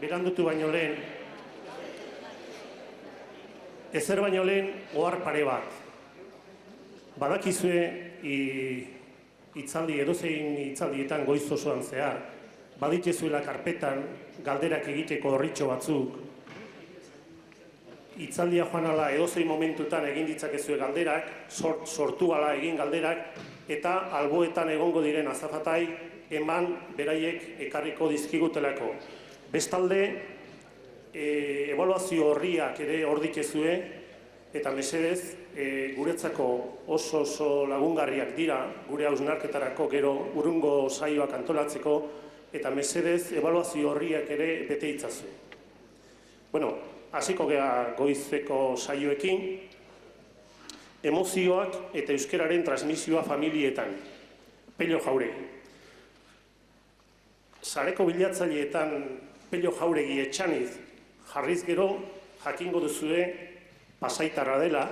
berandutu baino lehen, ezer baino lehen ohar pare bat. Badakizue hitzaldi edozein hitzaldietan goiz osoan zehar, baditzezuela karpetan galderak egiteko orritxo batzuk, hitzaldia joan ala edozein momentutan egin ditzakezue galderak, sortu ala egin galderak, eta alboetan egongo diren azafatai eman beraiek ekarriko dizkigutelako. Bestalde, ebaluazio horriak ere hor dituzue, eta mesedez, guretzako oso lagungarriak dira, gure hausnarketarako gero urrungo saioak antolatzeko, eta mesedez, ebaluazio horriak ere bete itzazu. Bueno, hasiko gea goizeko saioekin, emozioak eta euskararen transmisioa familietan. Pello Jauregi. Sareko bilatzaileetan Pello Jauregi etxaniz jarriz gero jakingo duzue pasaitarra dela,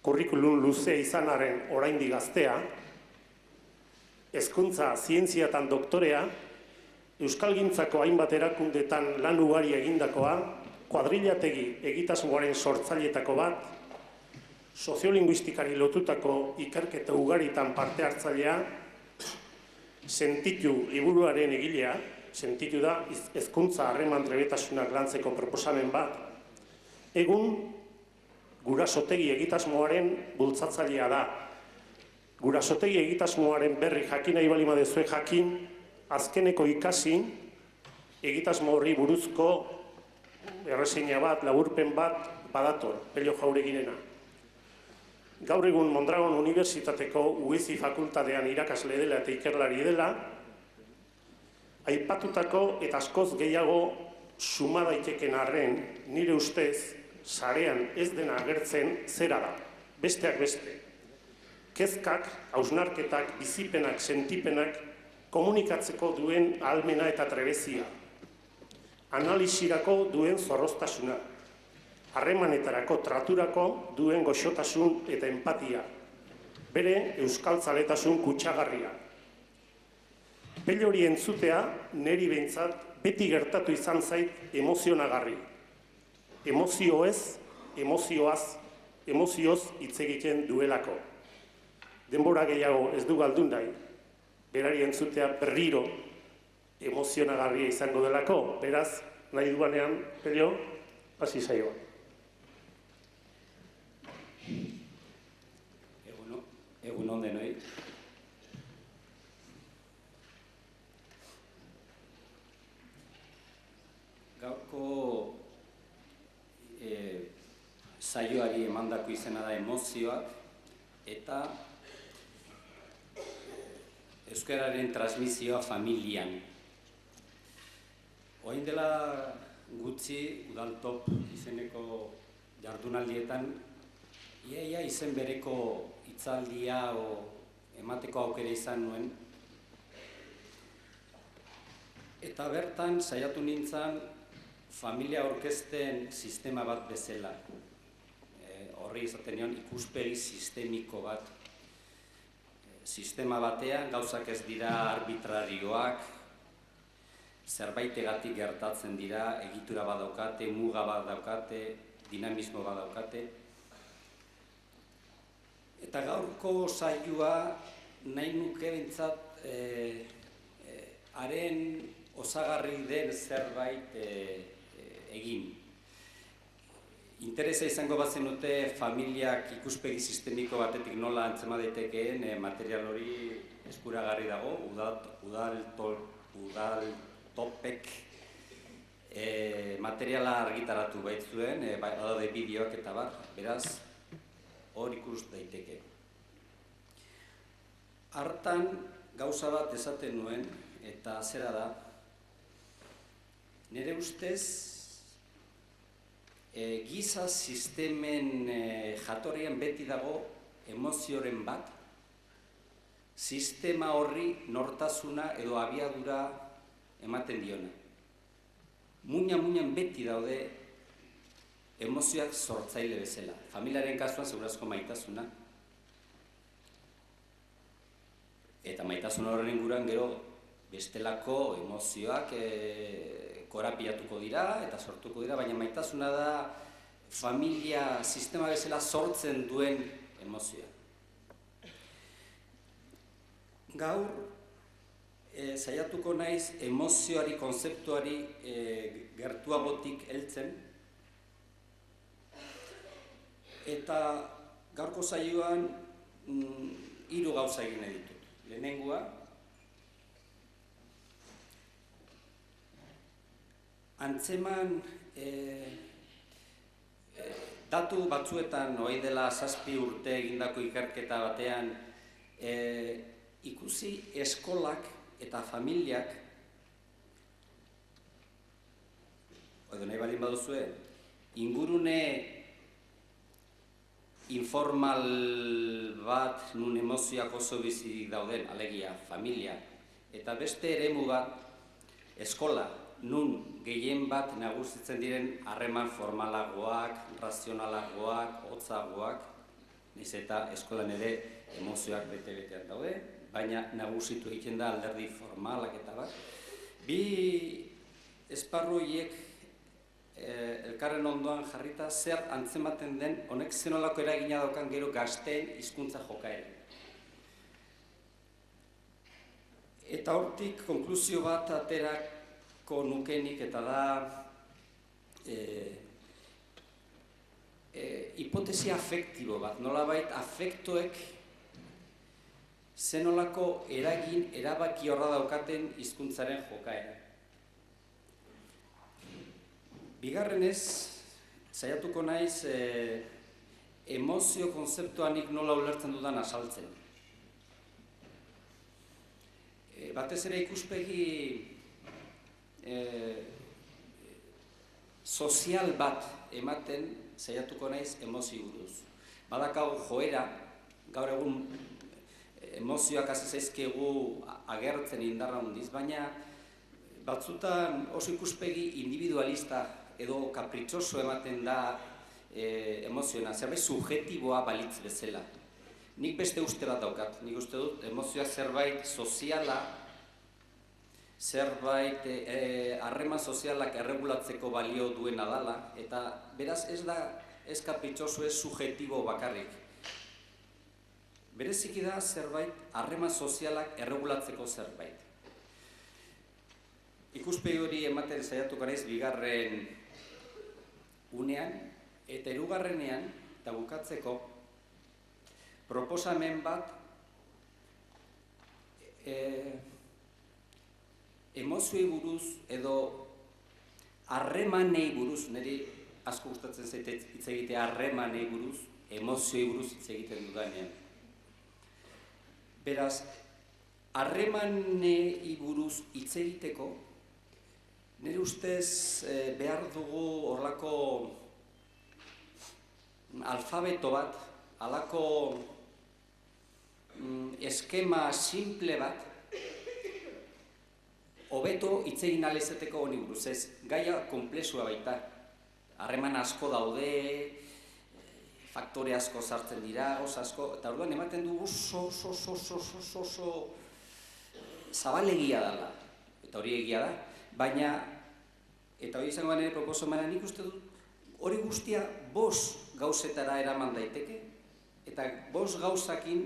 kurrikulum luze izanaren oraindik gaztea, hezkuntza zientziatan doktorea, euskalgintzako hainbat erakundetan lan ugari egindakoa, kuadrilategi egitasmoaren sortzaileetako bat, soziolinguistikari lotutako ikerketa ugaritan parte hartzailea, Sentitu liburuaren egilea, Sentitu da hezkuntza harreman trebetasunak lantzeko proposamen bat, egun gurasotegi egitasmoaren bultzatzailea da. Gurasotegi egitasmoaren berri jakin nahi bali baduzue jakin, azkeneko ikasi egitasmo horri buruzko erreseina bat, laburpen bat badator, Pello Jauregirena. Gaur egun Mondragon Unibertsitateko UESI fakultatean irakasle dela eta ikerlari dela, aipatutako eta askoz gehiago suma daiteken arren, nire ustez, sarean ez dena agertzen zera da, besteak beste. Kezkak, hausnarketak, bizipenak, sentipenak, komunikatzeko duen ahalmena eta trebezia. Analisirako duen zorroztasuna. Harremanetarako traturako duen goxotasun eta empatia, bere euskaltzaletasun kutsagarria. Pello hori entzutea, neri behintzat, beti gertatu izan zait emozionagarri. Emozioez, emozioz hitz egiten duelako. Denbora gehiago ez du galdun nahi, berari entzutea berriro emozionagarria izango delako, beraz, nahi duanean, Pello, hasi zaioa. Egun on denoi. Gaurko saioari emandako izena da emozioak eta euskararen transmisioa familian. Orain dela gutxi Udaltop izeneko jardunaldietan ia izen bereko hitzaldia emateko aukera izan nuen. Eta bertan saiatu nintzen familia orkesten sistema bat bezala. Horri izaten nion ikuspegi sistemiko bat. Sistema batean gauzak ez dira arbitrarioak, zerbaitegatik gertatzen dira, egitura badaukate, muga badaukate, dinamismo badaukate. Eta gaurko saioa nahi nuke bintzat haren osagarri den zerbait egin. Interesa izango bazenute familiak ikuspegi sistemiko batetik nola antzema daitekeen material hori eskuragarri dago, Udaltopek materiala argitaratu baitzuen, badaude bideoak eta bar, beraz, hor ikus daiteke. Hartan gauza bat esaten nuen, eta zera da, nire ustez, giza sistemen jatorrian beti dago emozioren bat, sistema horri nortasuna edo abiadura ematen diona. Muina beti daude emozioak sortzaile bezala. Familiaren kasuan segurazko maitasuna. Eta maitasun horren inguruan gero bestelako emozioak korapiatuko dira eta sortuko dira, baina maitasuna da familia sistema bezala sortzen duen emozioa. Gaur, saiatuko naiz emozioari, konzeptuari gertuagotik heltzen, eta gaurko saioan 3 gauza egin nahi ditut. Lehenengoa, antzeman datu batzuetan, orain dela 7 urte egindako ikerketa batean, ikusi eskolak eta familiak, edo nahi baldin baduzue, ingurune informal bat nun emozioak oso bizi dauden, alegia, familia, eta beste eremu bat, eskola, nun gehien bat nagusitzen diren harreman formalagoak, razionalagoak, hotzagoak, niz eta eskolan ere emozioak bete-betean daude, baina nagusitu egiten da alderdi formalak eta bat. Bi esparru horiek elkarren ondoan jarrita zer antzematen den honek zenolako eragina daukan gero gazteen hizkuntza jokaera. Eta hortik konklusio bat aterako nukenik eta da hipotesi afektibo bat, nolabait afektoek zenolako eragin erabaki horra daukaten hizkuntzaren jokaera. Bigarrenez, saiatuko naiz emozio konzeptuanik nola ulertzen dudan azaltzen. Batez ere ikuspegi sozial bat ematen saiatuko naiz emozio buruz. Badakagu joera, gaur egun emozioak hasi zaizkigu agertzen indarra handiz, baina batzutan oso ikuspegi individualista edo kapritxoso ematen da emoziona, zerbait subjektiboa balitz bezala. Nik beste uste bat daukat, nik uste dut emozioa zerbait soziala, zerbait harreman sozialak erregulatzeko balio duena dela, eta beraz ez da ez kapritxoso, ez subjektibo bakarrik. Bereziki da zerbait harreman sozialak erregulatzeko zerbait. Ikuspegi hori ematen saiatuko naiz bigarren unean, eta hirugarrenean, eta bukatzeko, proposamen bat emozioei buruz edo harremanei buruz, niri asko gustatzen zait hitz egitea harremanei buruz, emozioei buruz hitz egiten dudanean. Beraz, harremanei buruz hitz egiteko, nire ustez behar dugu horlako alfabeto bat, halako eskema simple bat, hobeto hitz egin ahal izateko honi buruz, ez gaia konplexua baita. Harreman asko daude, faktore asko sartzen dira, oso asko, eta orduan ematen du oso zabalegia dela, eta hori egia da, baina, eta hori izango nire proposamenean nik uste dut, hori guztia 5 gauzetara eraman daiteke, eta 5 gauzakin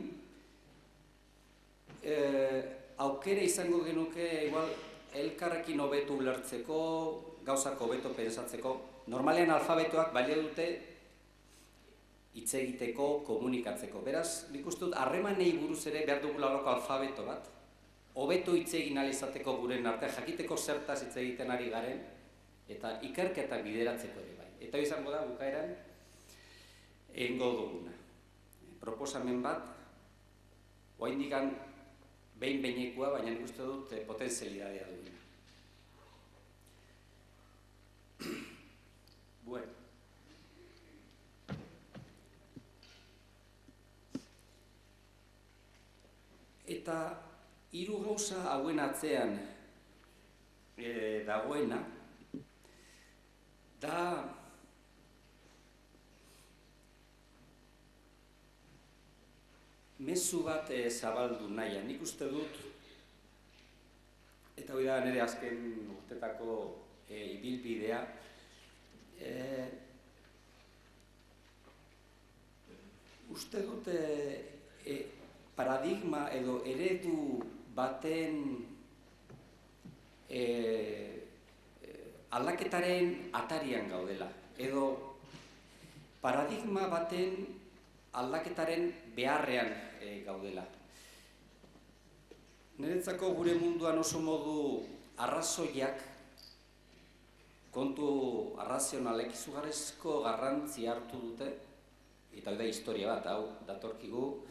aukera izango genuke igual elkarrekin hobeto ulertzeko, gauzak hobeto pensatzeko. Normalean alfabetoak balio dute hitz egiteko, komunikatzeko. Beraz, nik uste dut harremanei buruz ere behar dugula horrelako alfabeto bat, hobeto hitz egin ahal izateko guren artean, jakiteko zertaz hitz egiten ari garen, eta ikerketak bideratzeko ere bai. Eta izango da bukaeran egingo duguna. Proposamen bat, oraindik behin-behinekoa, baina nik uste dut potentzialitatea duena. Bueno. Eta 3 gauza hauen atzean dagoena, da mezu bat zabaldu nahian. Nik uste dut, eta hori da nire azken urtetako ibilbidea. Uste dute paradigma edo eredu baten aldaketaren atarian gaudela, edo paradigma baten aldaketaren beharrean gaudela. Niretzako gure munduan oso modu arrazoiak, kontu arrazionalek izugarrizko garrantzi hartu dute, eta da historia bat, hau datorkigu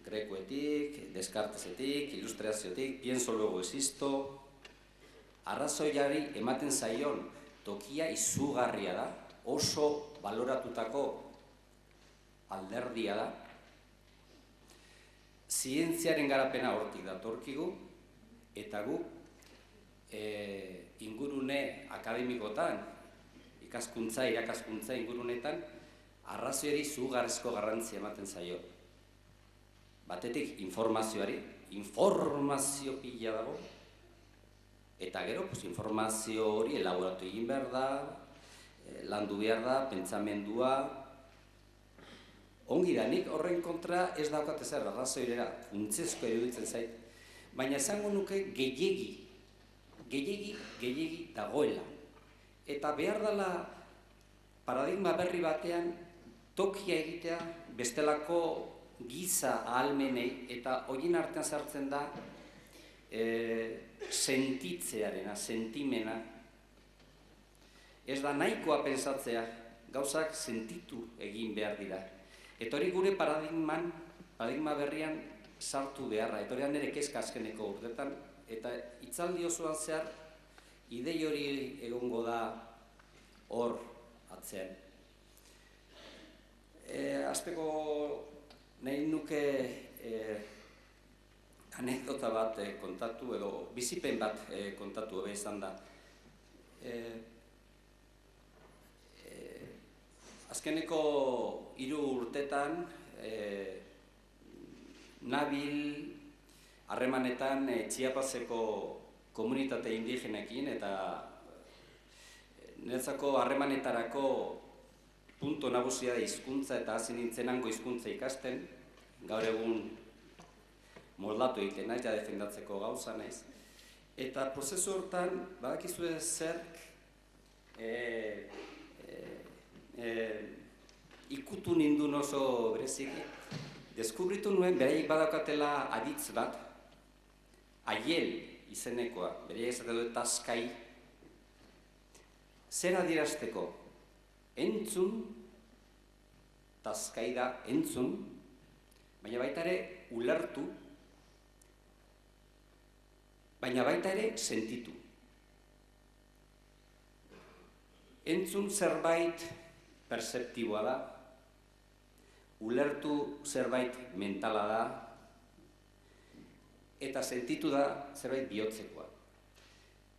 Grekoetik, Descartesetik, Ilustraziotik, pienso luego existo. Arrazoiari ematen zaion tokia izugarria da, oso baloratutako alderdia da. Zientziaren garapena hortik datorkigu, eta gu ingurune akademikotan, ikaskuntza, irakaskuntza ingurunetan, arrazoiari izugarrizko garrantzia ematen zaio. Batetik informazioari, informazio pila dago, eta gero, informazio hori elaboratu egin behar da, landu behar da, pentsamendua. Ongi da, nik horren kontra ez daukat ezer arrazoirera, funtsezko iruditzen zait, baina esango nuke gehiegi dagoela. Eta behar dela paradigma berri batean tokia egitea bestelako giza ahalmenei, eta horien artean sartzen da sentitzearena, sentimena. Ez da nahikoa pensatzea, gauzak sentitu egin behar dira. Eta hori gure paradigma berrian sartu beharra, eta hori nire kezka azkeneko urtetan, eta hitzaldi osoan zehar, idei hori egongo da hor atzean. Hasteko nahi nuke anekdota bat kontatu, edo bizipen bat kontatu hobe izan da. Azkeneko 3 urtetan nabil harremanetan Chiapaseko komunitate indigenekin, eta niretzako harremanetarako punto nagusia da hizkuntza, eta hasi nintzen hango hizkuntza ikasten, gaur egun moldatu egiten naiz, ja defendatzeko gauza naiz. Eta prozesu hortan, badakizue zerk ikutu nindun oso bereziki. Deskubritu nuen, beraiek badaukatela aditz bat, aiel izenekoa, beraiek esaten dut taskai, zer adierazteko? Entzun, taskai da entzun, baina baita ere ulertu, baina baita ere sentitu. Entzun zerbait perceptiboa da, ulertu zerbait mentala da, eta sentitu da zerbait bihotzekoa.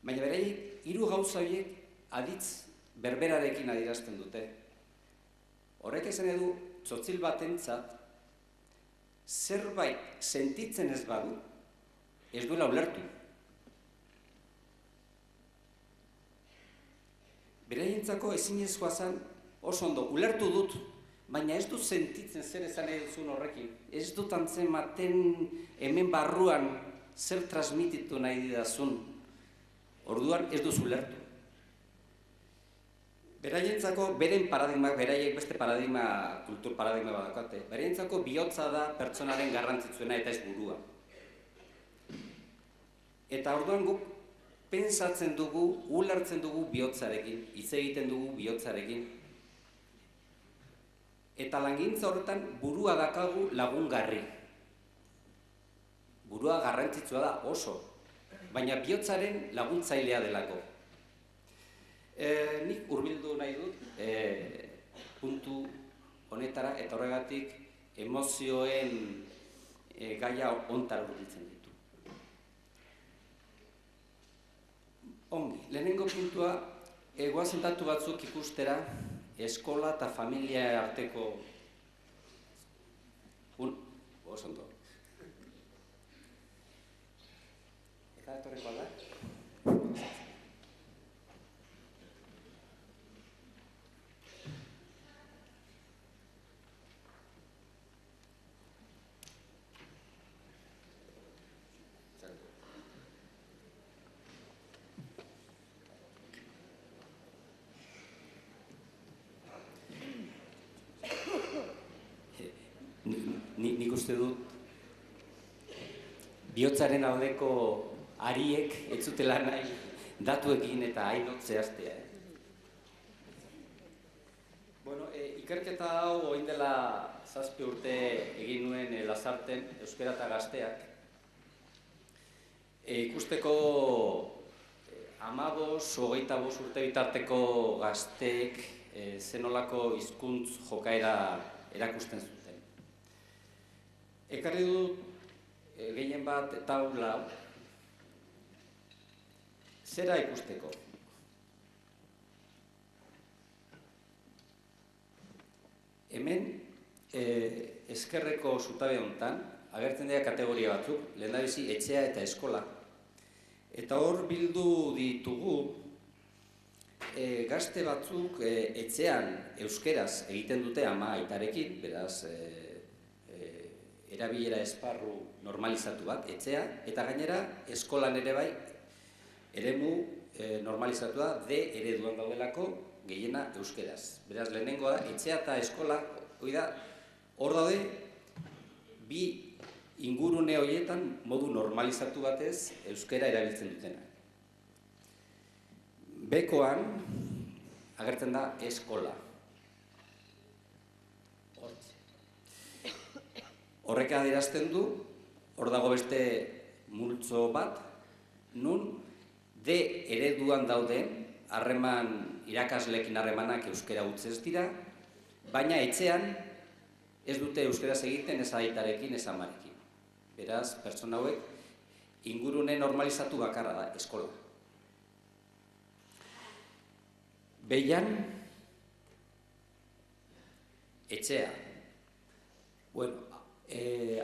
Baina beraiek 3 gauza horiek aditz berberarekin adierazten dute. Horrek esan edu, tzotzil batentzat, zerbait sentitzen ez badu, ez duela ulertu. Beraientzako ezinezkoa zen, oso ondo, ulertu dut, baina ez dut sentitzen zer esan eduzun horrekin. Ez dut antzematen hemen barruan zer transmititu nahi didazun. Orduan ez duz ulertu. Beraientzako, beren paradigmak, beraiek beste paradigma, kultur paradigma badakate, beraientzako bihotza da pertsonaren garrantzitsuena eta ez burua. Eta orduan guk pentsatzen dugu, ulertzen dugu bihotzarekin, hitz egiten dugu bihotzarekin. Eta langintza horretan burua dakagu lagungarri. Burua garrantzitsua da oso, baina bihotzaren laguntzailea delako. Nik hurbildu nahi dut puntu honetara, eta horregatik emozioen gaia ontara hurbiltzen ditu. Ongi, lehenengo puntua, goazen datu batzuk ikustera, eskola eta familia arteko oso eta etorreko alda? uste dut bihotzaren aldeko ariek ez zutela nahi datuekin eta hainot zehaztea. Bueno, ikerketa hau orain dela 7 urte egin nuen Lasarten, euskara eta gazteak. Ikusteko 15-25 urte bitarteko gazteek zenolako hizkuntz jokaera erakusten zuten. Ekarri dut gehien bat taula zera ikusteko. Hemen ezkerreko zutabe honetan agertzen dira kategoria batzuk, lehendabizi etxea eta eskola. Eta hor bildu ditugu gazte batzuk etxean euskeraz egiten dute ama aitarekin, beraz erabilera esparru normalizatu bat etxea, eta gainera eskolan ere bai eremu normalizatua D ereduan daudelako gehiena euskeraz. Beraz lehenengoa etxea eta eskola, hor daude bi ingurune horietan modu normalizatu batez euskera erabiltzen dutena. Bekoan agertzen da eskola. Horrek adierazten du, hor dago beste multzo bat, nun D ereduan dauden harreman irakasleekin harremanak euskera hutsez dira, baina etxean ez dute euskeraz egiten ez aitarekin, ez amarekin. Beraz, pertsona hauek ingurune normalizatu bakarra da, eskola. Behian, etxea. Bueno,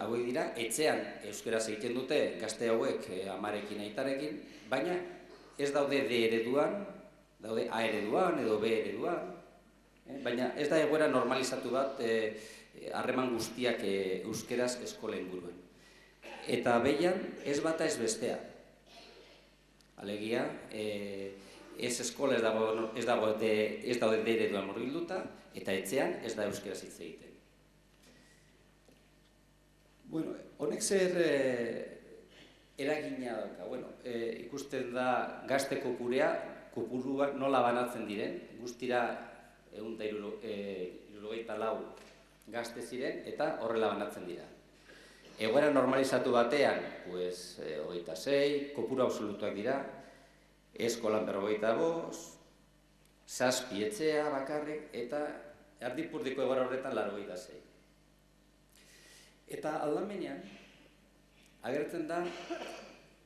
hauek dira, etxean euskeraz egiten dute gazte hauek amarekin, aitarekin, baina ez daude D ereduan, daude A ereduan edo B ereduan, baina ez da egoera normalizatu bat harreman guztiak euskeraz eskola inguruen. Eta behian ez bata ez bestea. Alegia, ez eskola ez daude D ereduan murgilduta, eta etxean ez da euskeraz hitz egiten. Bueno, honek zer eragina dauka. Bueno, ikusten da gazte kopuruak nola banatzen diren, guztira 174 gazte ziren eta horrela banatzen dira. Egoera normalizatu batean, 26, kopuru absolutuak dira, eskolan 45, 7 etxea bakarrik eta erdipurdiko egoera horretan 86. Eta aldamenean, agertzen da,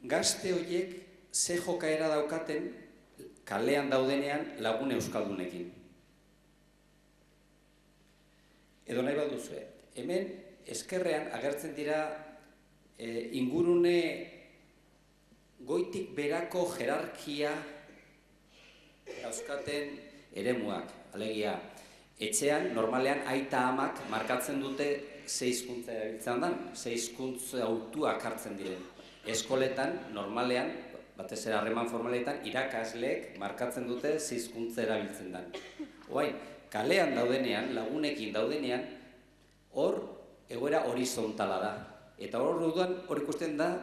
gazte horiek ze jokaera daukaten kalean daudenean lagun euskaldunekin. Edo nahi bat duzue, hemen eskerrean agertzen dira ingurune goitik berako jerarkia dauzkaten eremuak. Alegia, etxean, normalean, aita amak markatzen dute ze hizkuntza erabiltzen dan, ze hizkuntza autuak hartzen diren. Eskoletan, normalean, batez ere harreman formaletan, irakasleek markatzen dute ze hizkuntza erabiltzen dan. Oain, kalean daudenean, lagunekin daudenean, hor egoera horizontala da. Eta hor ikusten da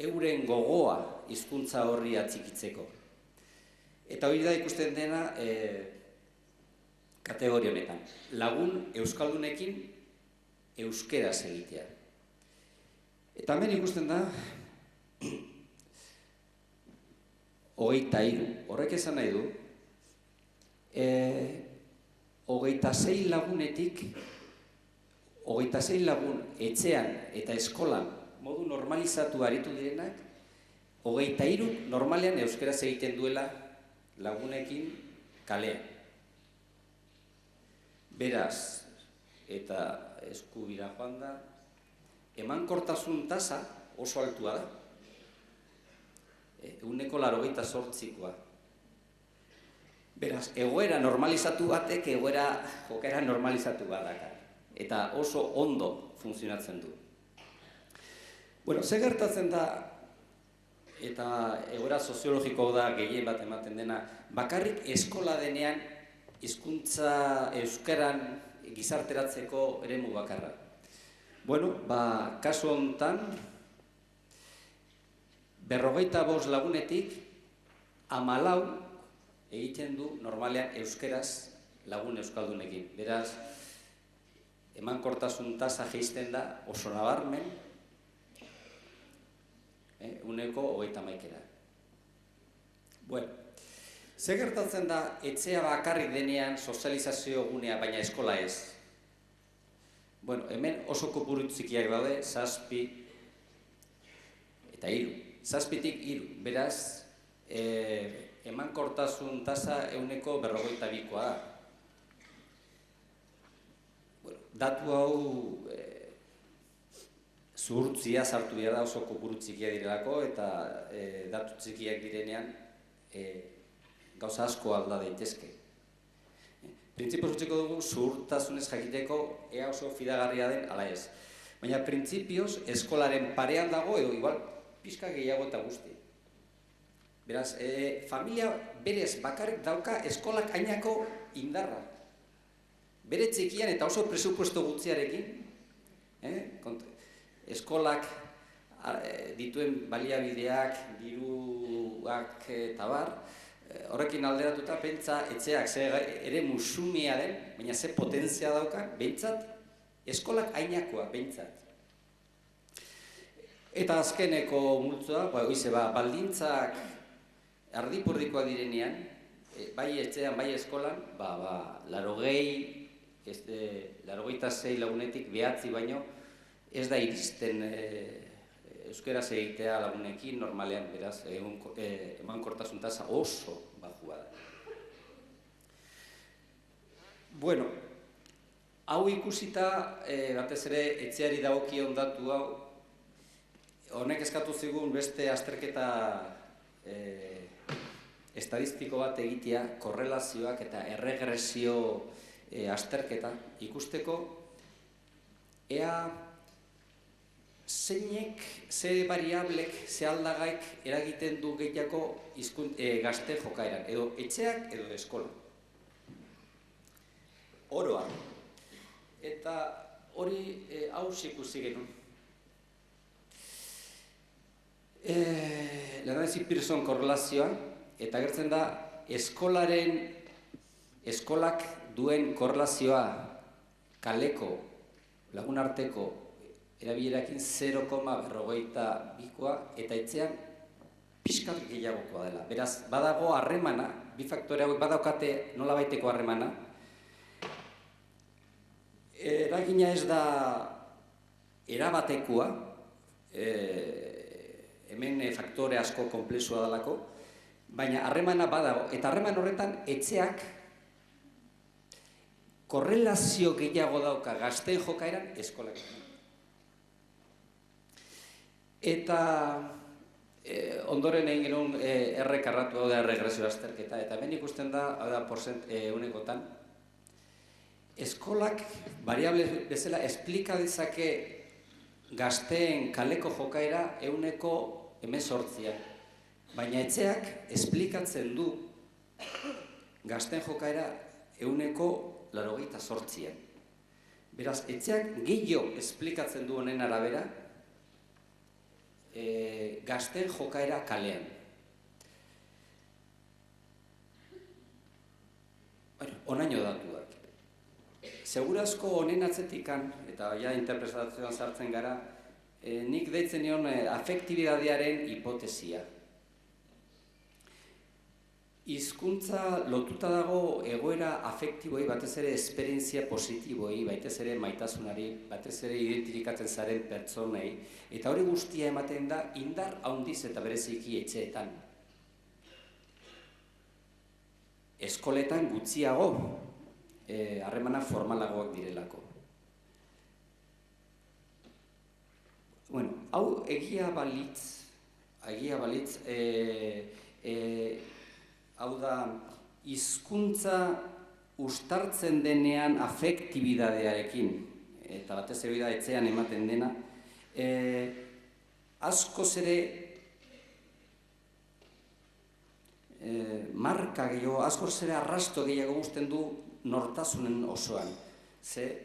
euren gogoa hizkuntza horri atxikitzeko. Eta hori da ikusten dena kategoria honetan. Lagun euskaldunekin euskeraz egitea. Eta hemen ikusten da 23. Horrek esan nahi du 26 lagunetik 26 lagun etxean eta eskolan modu normalizatu aritu direnak 23 normalean euskeraz egiten duela lagunekin kalean. Beraz, eta eskubira joan da, emankortasun tasa oso altua da. 98%koa. Beraz, egoera normalizatu batek jokaera normalizatu bat dakar. Eta oso ondo funtzionatzen du. Bueno, ze gertatzen da, eta egoera soziologiko da gehien bat ematen dena, bakarrik eskola denean hizkuntza euskaran gizarteratzeko eremu bakarra. Bueno, kasu honetan, 45 lagunetik 14 egiten du normalean euskeraz lagun euskaldunekin. Beraz, emankortasun tasa jaisten da oso nabarmen, uneko 31. Bueno, ze gertatzen da etxea bakarrik denean sozializazio gunea, baina eskola ez? Bueno, hemen oso kopuru txikiak daude, 7 eta 3. 7tik 3, beraz, emankortasun tasa uneko 42koa da. Datu hau zuhurtzia sartu behar da oso kopuru txikia direlako, eta datu txikiak direnean gauza asko alda daitezke. Printzipioz utziko dugu zuhurtasunez jakiteko ea oso fidagarria den ala ez. Baina printzipioz eskolaren parean dago edo igual pixka gehiago eta guzti. Beraz, familia berez bakarrik dauka eskolak ainako indarra. Bere txikian eta oso presupuesto gutxiarekin, eskolak dituen baliabideak, diruak eta bar, horrekin alderatuta pentsa etxeak ere musumia den, baina ze potentzia daukan, behintzat, eskolak ainakoa, behintzat. Eta azkeneko multzoa, baldintzak ardipurdikoa direnean, bai etxean, bai eskolan, 86 lagunetik 9 baino, ez da iristen euskeraz egitea lagunekin normalean, beraz, emankortasun tasa oso bajua da. Bueno, hau ikusita, batez ere, etxeari dagokion datu hau, honek eskatu zigun beste azterketa estadistiko bat egitea, korrelazioak eta erregresio azterketa ikusteko, ea zeinek, ze variablek, ze aldagaik eragiten du gehiago gazte jokaeran, edo etxeak edo eskola. Oroa. Eta hori haus ikusi genuen. Lehendabizi-Pearson korrelazioa, eta gertzen da eskolak duen korrelazioa kaleko lagunarteko erabilerakin 0,42koa eta etxean pixkat gehiagokoa dela. Beraz, badago harremana, bi faktore hauek badaukate nolabaiteko harremana. Eragina ez da erabatekoa, hemen faktore asko konplexua dalako, baina harremana badago, eta harreman horretan etxeak korrelazio gehiago dauka gazteen jokaeran eskolak. Eta ondoren egin genuen errekarratu hau da erregresio azterketa, eta hemen ikusten da, hau da unekotan, eskolak variable bezala esplika dezake gazteen kaleko jokaera 18%, baina etxeak esplikatzen du gazteen jokaera 98%. Beraz, etxeak gehiago esplikatzen du honen arabera gazteen jokaera kalean. Honaino datuak. Segurazko honen atzetikan, eta ja interpretazioan sartzen gara, nik deitzen nion afektibidadearen hipotesia. Hizkuntza lotuta dago egoera afektiboei, batez ere esperientzia positiboei, batez ere maitasunari, batez ere identifikatzen zaren pertsonei, eta hori guztia ematen da indar handiz eta bereziki etxeetan. Eskoletan gutxiago, harremana formalagoak direlako. Bueno, hau egia balitz, hau da, hizkuntza uztartzen denean afektibidadearekin, eta batez ere da etxean ematen dena, askoz ere marka gehiago, askoz ere arrasto gehiago guzten du nortasunen osoan. Ze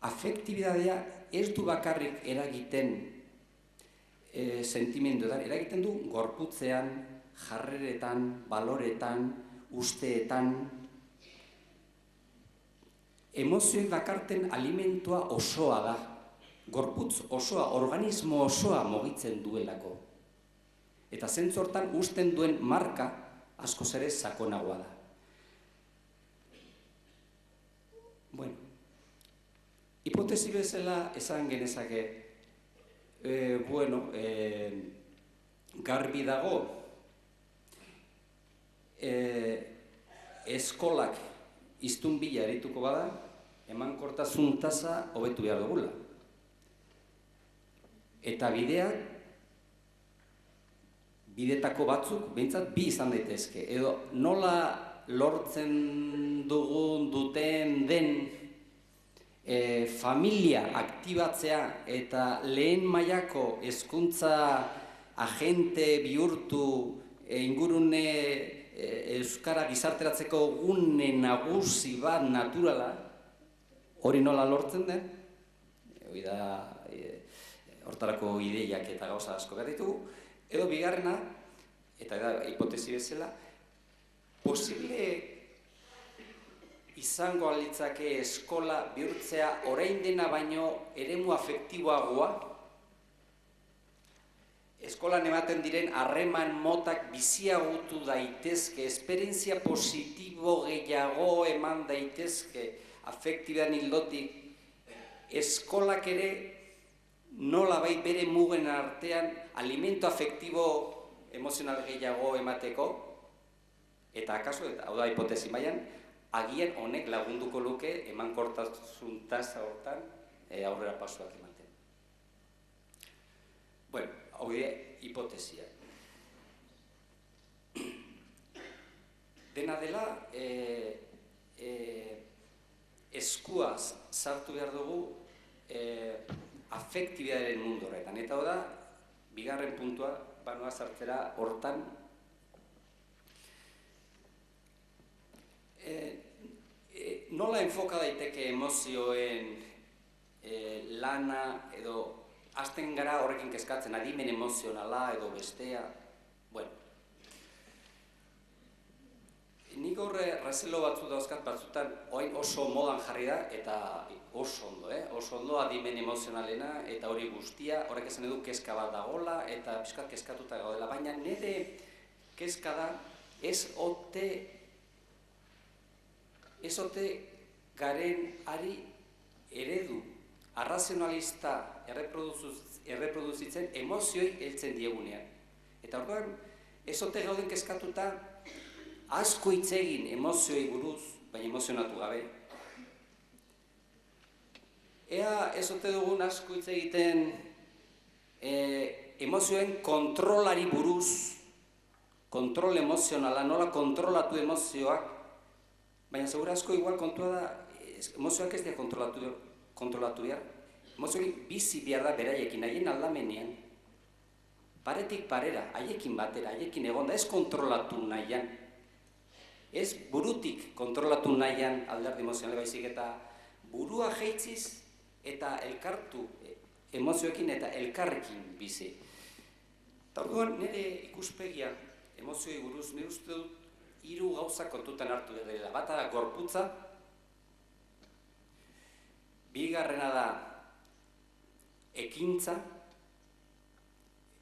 afektibitatea ez du bakarrik eragiten sentimenduetan, eragiten du gorputzean, jarreretan, baloretan, usteetan. Emozioek dakarten alimentua osoa da. Gorputz osoa, organismo osoa mugitzen duelako. Eta zentzu hortan uzten duen marka askoz ere sakonagoa da. Bueno, hipotesi bezala esan genezake, garbi dago, eskolak iztun bila erituko bada, emankortasun tasa hobetu behar dugula. Eta bidetako batzuk, behintzat bi izan daitezke. Edo nola lortzen duten den familia aktibatzea eta lehen mailako hezkuntza agente bihurtu ingurune euskara gizarteratzeko gune nagusi bat naturala, hori nola lortzen den, hori da hortarako ideiak eta gauza asko behar ditugu, edo bigarrena, eta da hipotesi bezala, posible izango alitzake eskola bihurtzea orain dena baino eremu afektiboagoa, eskolan ematen diren harreman motak biziagutu daitezke, esperientzia positibo gehiago eman daitezke afektibean hildotik, eskolak ere nolabait bere mugen artean alimento afektibo emozional gehiago emateko, eta akaso, hau da hipotesi mailan, agian honek lagunduko luke emankortasun tasa hortan aurrera pausoak ematen. Bueno, hau da hipotesia. Dena dela, eskuaz sartu behar dugu afektibitatearen mundu horretan. Eta hau da, bigarren puntua, banoa sartzera hortan, nola enfoka daiteke emozioen lana edo hasten gara horrekin kezkatzen, adimen emozionala edo bestea. Bueno, nik horre rezelo batzu dauzkat batzutan orain oso modan jarri da eta oso ondo, oso ondo adimen emozionalena eta hori guztia, horrek esan edu kezka bat dagoela eta pixkat kezkatuta gaudela, baina nire kezka da ez ote garen ari eredu arrazionalista erreproduzitzen emozioi heltzen diegunean. Eta orduan, ez ote gauden kezkatuta asko hitz egin emozioei buruz, baina emozionatu gabe. Ea ez ote dugun asko hitz egiten emozioen kontrolari buruz, kontrol emozionala, nola kontrolatu emozioak, baina segura asko igual kontua da, emozioak ez dira kontrolatu behar. Emozioak bizi behar da beraiekin, haien aldamenean. Paretik parera, haiekin batera, haiekin egonda, ez kontrolatu nahian. Ez burutik kontrolatu nahian alderdi emozionale baizik eta burua jeitziz eta elkartu emozioekin eta elkarrekin bizi. Eta orduan nire ikuspegia emozioei buruz, nire uste dut 3 gauza kontutan hartu dela. Bata da gorputza, bigarrena da ekintza,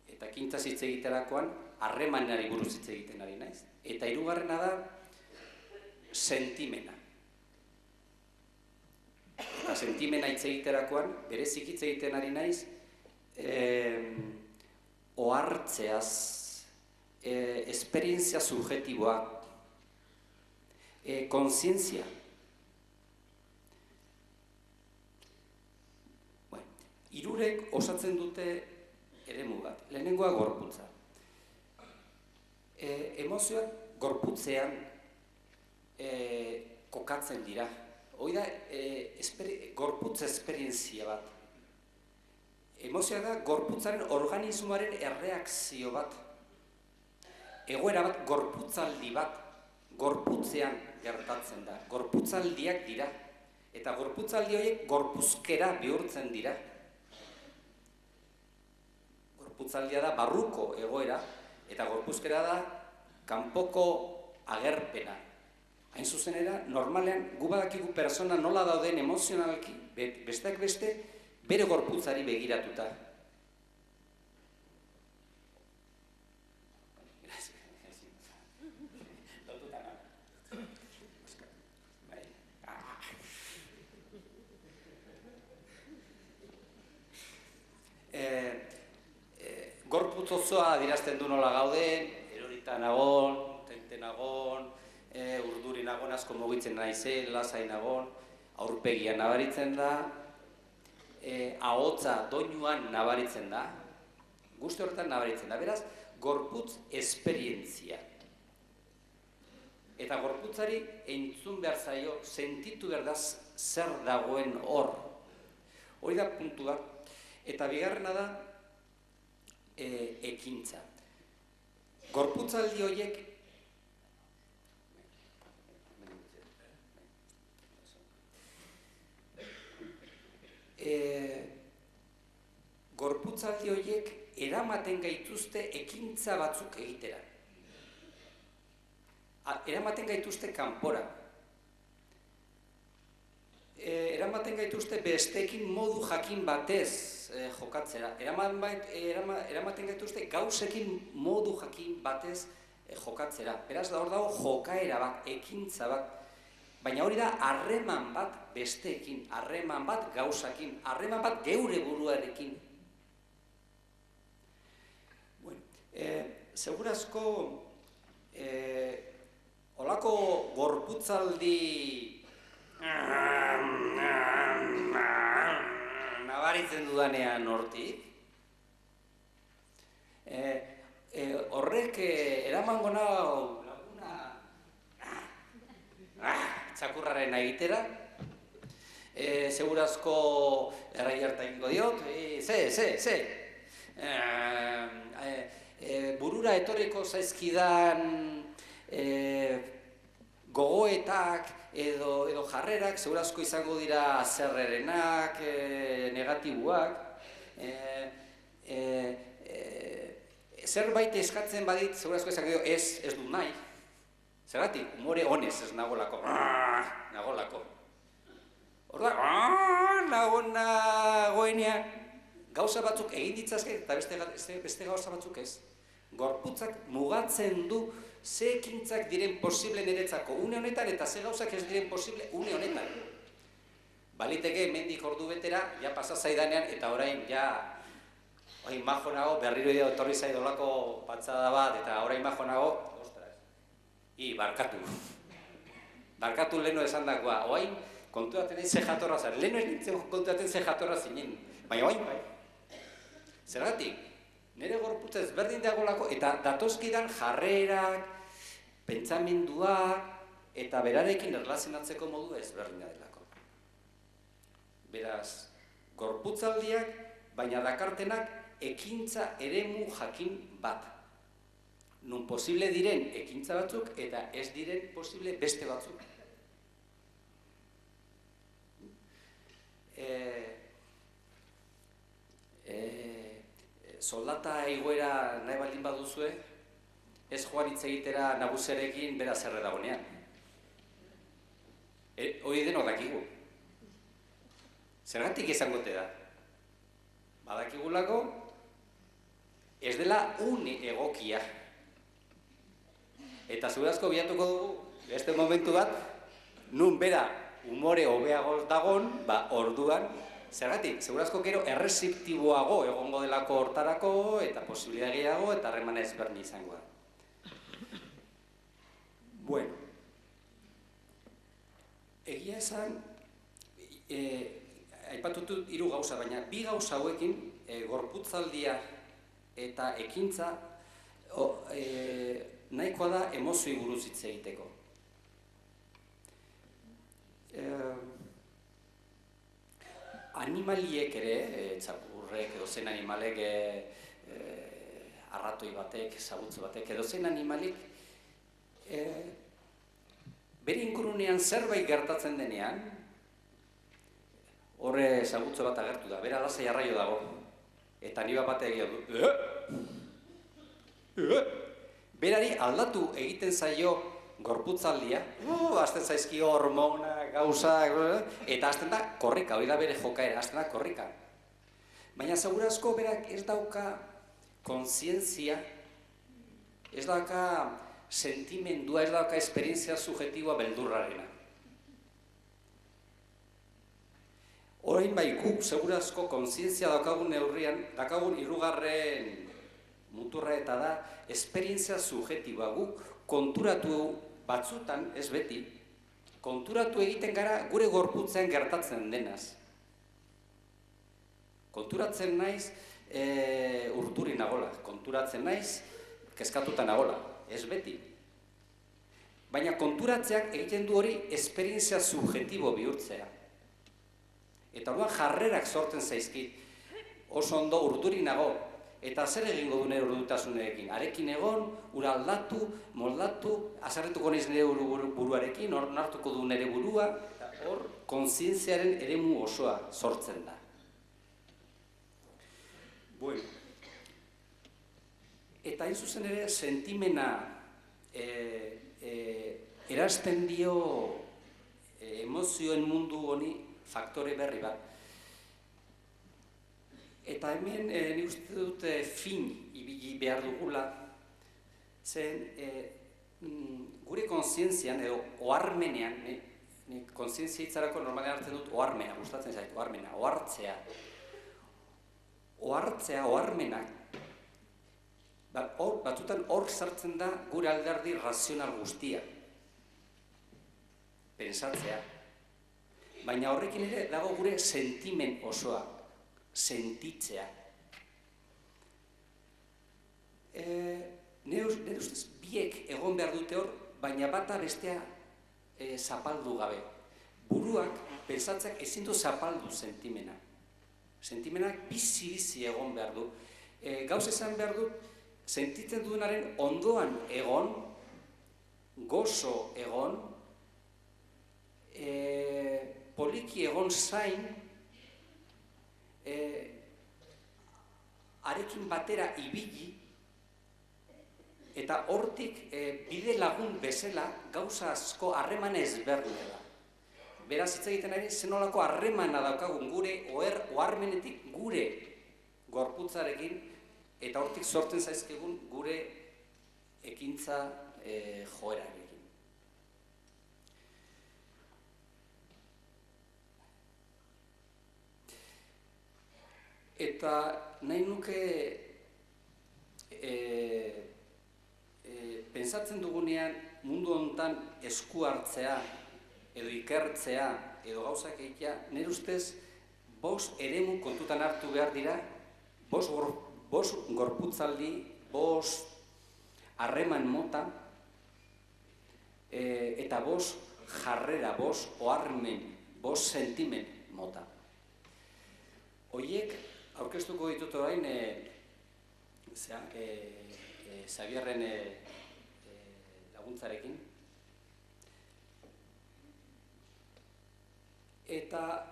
eta ekintza hitz egiterakoan harremanari buruz hitz egiten ari naiz. Eta hirugarrena da sentimena. Eta sentimena hitz egiterakoan berezik hitz egiten ari naiz ohartzeaz, esperientzia subjetiboa, kontzientzia. Hirurek osatzen dute eremu bat. Lehenengoa gorputza. Emozioak gorputzean kokatzen dira. Hoi da, gorputz esperientzia bat. Emozioa da gorputzaren organismoaren erreakzio bat. Egoera bat, gorputzaldi bat, gorputzean gertatzen da. Gorputzaldiak dira. eta gorputzaldi horiek gorpuzkera bihurtzen dira. Gorputzaldia da barruko egoera, eta gorpuzkera da kanpoko agerpena. Hain zuzenera, normalean, gu badakigu persona nola dauden emozionalki, besteak beste, bere gorputzari begiratuta. Gorputz osoa adierazten du nola gauden, erorita nagon, tente nagon, urduri nagon, asko mugitzen naizen, lasai nagon, aurpegian nabaritzen da, ahotsa doinuan nabaritzen da, guzti horretan nabaritzen da. Beraz, gorputz esperientzia. Eta gorputzari entzun behar zaio, sentitu behar da zer dagoen hor. Hori da puntua. Eta bigarrena da, ekintza. Gorputzaldi horiek eramaten gaituzte ekintza batzuk egitera. Eramaten gaituzte kanpora. Eramaten gaituzte besteekin modu jakin batez jokatzera. Eramaten gaituzte gauzekin modu jakin batez jokatzera. Beraz, hor dago jokaera bat, ekintza bat. Baina hori da harreman bat besteekin, harreman bat gauzakin, harreman bat geure buruarekin. Segurazko holako gorputzaldi nabaritzen dudanean hortik, horrek eramango nau laguna txakurraren egitera, segurazko errai harta egingo diot, burura etorriko zaizkidan gogoetak edo jarrerak, segurazko izango dira zerrerenak, negatiboak, zerbait eskatzen badit, segurazko izango dio, ez du nahi. Zergatik, umore honez ez nagolako. Orda, nagoenean, gauza batzuk egin ditzazke, eta beste gauza batzuk ez. Gorputzak mugatzen du ze ekintzak diren posible niretzako une honetan, eta ze gauzak ez diren posible une honetan. Baliteke, mendik ordu betera, ja pasa zaidanean, eta orain, orain majo nago, berriro etorri zaidolako patzada bat, eta orain majo nago, barkatu. Barkatu leheno esan dagoa. Oain, konturaten ez ze jatorra zaren. Leheno ez nintzen konturaten ze jatorra zinen. Baina oain, bai. Zergatik, nire gorputza ezberdin dagoelako, eta datozkidan jarrerak, pentsamenduak, eta berarekin erlazionatzeko modu ezberdina delako. Beraz, gorputzaldiak, baina dakartenak ekintza eremu jakin bat. Nun posible diren ekintza batzuk eta ez diren posible beste batzuk. Soldata igoera nahi baldin baduzue, ez joan hitz egitera nagusiarekin bera zerre dagoenean. Hori denok dakigu. Zergatik izangote da? Badakigulako ez dela une egokia. Eta zurazko bilatuko dugu, beste momentu bat, nun bera umore hobeago dagon, orduan, zergatik, segurazko gero erreziptiboago egongo delako hortarako, eta posibilidad gehiago, eta harremana ezberdin izango da. Bueno, egia esan, aipatutut 3 gauza, baina 2 gauza hauekin, gorputzaldia eta ekintza, nahikoa da emozioi buruz hitz egiteko. Animaliek ere, txakurrek, edozein animalek, arratoi batek, zabutzu batek, edozein animalik, bere ingurunean zerbait gertatzen denean, horre zagutzo bat agertu da, bera lasai arraio dago. Eta ni bat egia du. Berari aldatu egiten zaio gorputzaldia, hasten zaizkio hormona, gauzak, eta hasten da korrika, hori da bere jokaera, hasten da korrika. Baina segurazko berak ez dauka kontzientzia, ez dauka sentimendua, ez dauka esperientzia subjetiboa beldurrarena. Orain bai guk segurazko kontzientzia daukagun neurrian, daukagun hirugarren muturra eta da esperientzia subjetiboa. Guk konturatu batzutan, ez beti, konturatu egiten gara gure gorputzean gertatzen denaz. Konturatzen naiz urduri nagola, konturatzen naiz kezkatuta nagola, ez beti. Baina konturatzeak egiten du hori esperientzia subjetibo bihurtzea. Eta orduan jarrerak sortzen zaizkit, oso ondo urduri nago, eta zer egingo du nire urdutasunekin? Arekin egon, ura aldatu, moldatu, azarretuko naiz nire buruarekin, hor nartuko du nire burua, eta hor kontzientziaren eremu osoa sortzen da. Bueno. Eta hain zuzen ere, sentimena erazten dio emozioen mundu honi faktore berri bat. Eta hemen ni uste dut fin ibili behar dugula, zen gure kontzientzian edo oharmenean, kontzientzia hitzarako normalean hartzen dut oharmena, gustatzen zait, oharmena, ohartzea. Oharmenak, batzutan hor sartzen da gure alderdi razional guztia. Pensatzea. Baina horrekin ere dago gure sentimen osoa, sentitzea. Nire ustez biek egon behar dute hor, baina bata bestea zapaldu gabe. Buruak, pentsatzeak ezin du zapaldu sentimena. Sentimenak bizi-bizi egon behar du. Gauz esan behar du, sentitzen duenaren ondoan egon, gozo egon, poliki egon zain, arekin batera ibili, eta hortik bide lagun bezala gauza asko harreman ezberdina da. Beraz hitz egiten ari, zenolako harremana daukagun gure oharmenetik gure gorputzarekin, eta hortik sortzen zaizkigun gure ekintza joerarekin. Eta nahi nuke pentsatzen dugunean mundu honetan esku hartzea edo ikertzea edo gauzak egitea, nire ustez 5 eremu kontutan hartu behar dira, 5 gorputzaldi, 5 harreman mota eta 5 jarrera, 5 oharmen, 5 sentimen mota. Horiek aurkeztuko ditut orain Xabierren laguntzarekin. Eta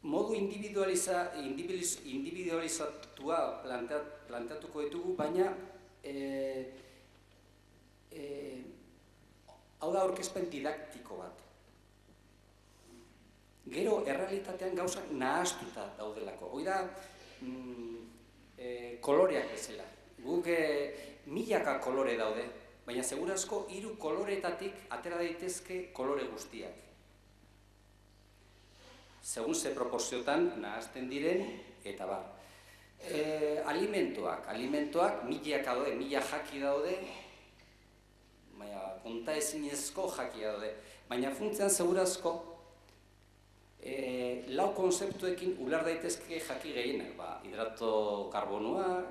modu individualizatua planteatuko ditugu, baina hau da aurkezpen didaktiko bat. Gero, errealitatean gauzak nahastuta daudelako. Hoi da, koloreak bezala. Guk milaka kolore daude, baina segurazko 3 koloreetatik atera daitezke kolore guztiak. Segun ze proporziotan nahazten diren, eta bar. Alimentoak milaka daude, 1000 jaki daude, baina konta ezinezko jaki daude. Baina funtzean segurazko, 4 konzeptuekin uler daitezke jaki gehienak, hidrato karbonoak,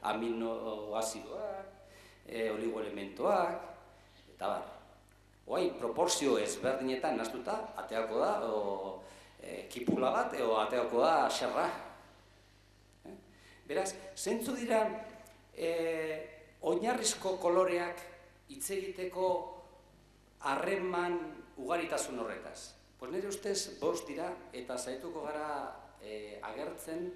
aminoazidoak, oligoelementoak, eta bar. Oai, proporzio ezberdinetan nahaztuta, ateako da, kipula bat, edo ateako da xerra. Beraz, zentzu dira oinarrizko koloreak hitz egiteko harreman ugaritasun horretaz. nire ustez bost dira eta zaituko gara agertzen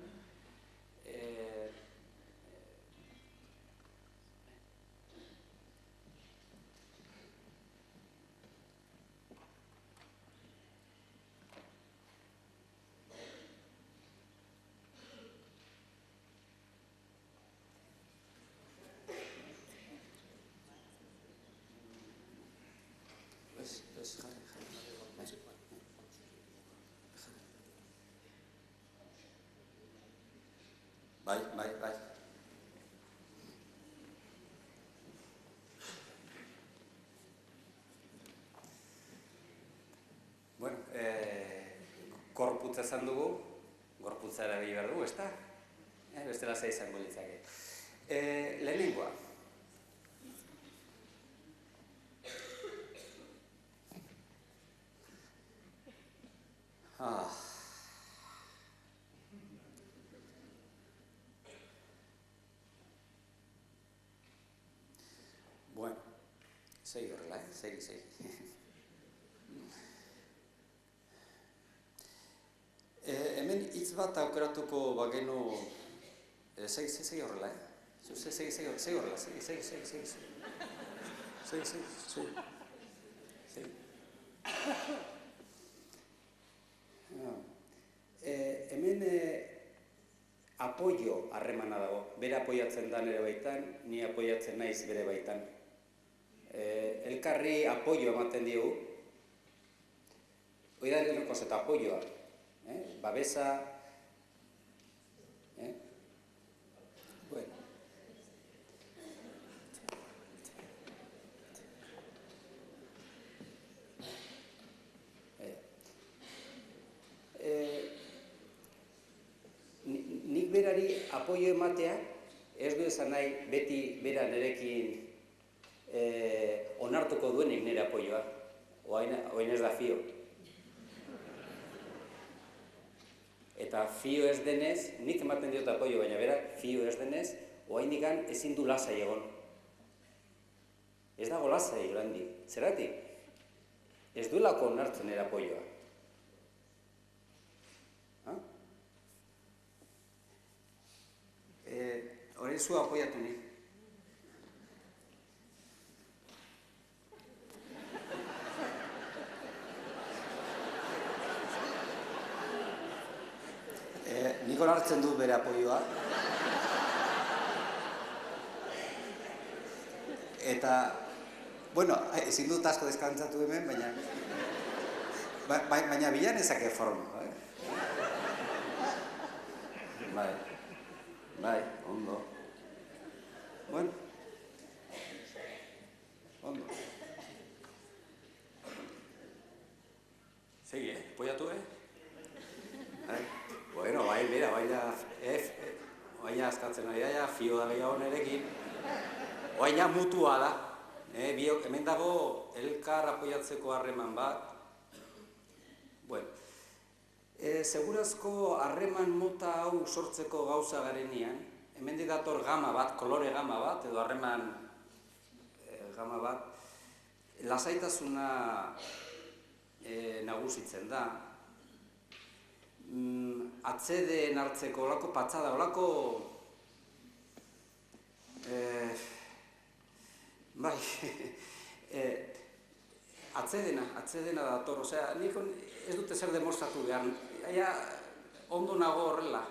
Bai. Bueno, gorputza esan dugu, gorputza erabili behar dugu, ezta? Bestela zei izango litzake. Lehenengoa. Bueno, segi horrela, segi. Hemen hitz bat aukeratuko bagenu, segi horrela, segi horrela, segi. Hemen apoio harremana dago, bere apoiatzen da nire baitan, ni apoiatzen naiz bere baitan. Elkarri apoio ematen diogu, hori da lehenengo eta apoioa, babesa, bueno. Nik berari apoio ematea, ez du esan nahi beti bera nerekin onartuko duenik nire apoioa, oain ez da fio. Eta fio ez denez, nik ematen diot apoio, baina berak fio ez denez, oainikan ezin du lasai egon. Ez dago lasai, Jolandi. Zeratik? Ez duelako onartzen nire apoioa. Horrein zu apoiatu nik. Nik onartzen dut bere apoioa. Eta, bueno, ezin dut asko deskantzatu hemen, baina bilan ezake forma. Bai, ondo. Bueno. Ondo. Segi, apoiatu, Bueno, bera, baina askatzen ari da, fio da gehiago nerekin. Baina mutua da. Hemen dago elkar apoiatzeko harreman bat. Bueno. Segurazko harreman mota hau sortzeko gauza garenean, hemen dator gama bat, kolore gama bat, edo harreman gama bat, lasaitasuna nagusitzen da. Atseden hartzeko, olako patxada, olako... Bai, atzedena dator, osea, nik ez dute zer demostratu behar, ondo nago horrela,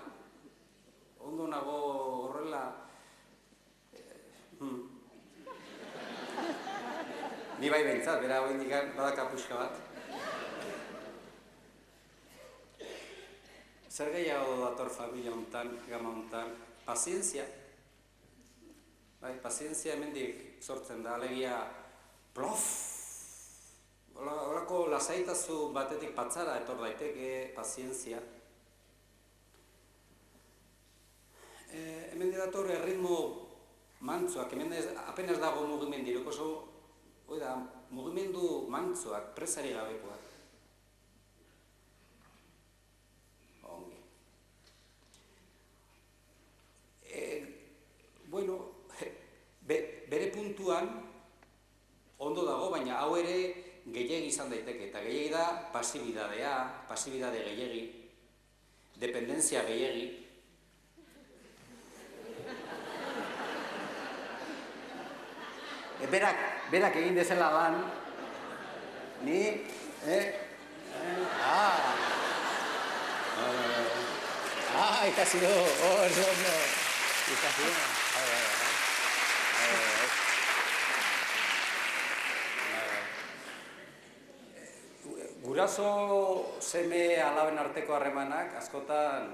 ni bai behintzat, bera hori indikan badaka puxka bat. Zer gehiago dator familia hontan, gama hontan, pazientzia. Pazientzia hemendik sortzen da, alegia, plof! Horako lasaitasun batetik patzara etor daiteke, pazientzia. Hemen dator erritmo mantzoak, hemen apenas dago mugimendirik, oso, mugimendu mantzoak, presari gabekoak. Ongi. Bueno, bere puntuan ondo dago, baina hau ere gehiegi izan daiteke, eta gehiegi da pasibidadea, pasibidade gehiegi, dependentzia gehiegi. Berak egin dezela lan, ni, ikasi du, ondo, ikasi du. Guraso seme alaben arteko harremanak askotan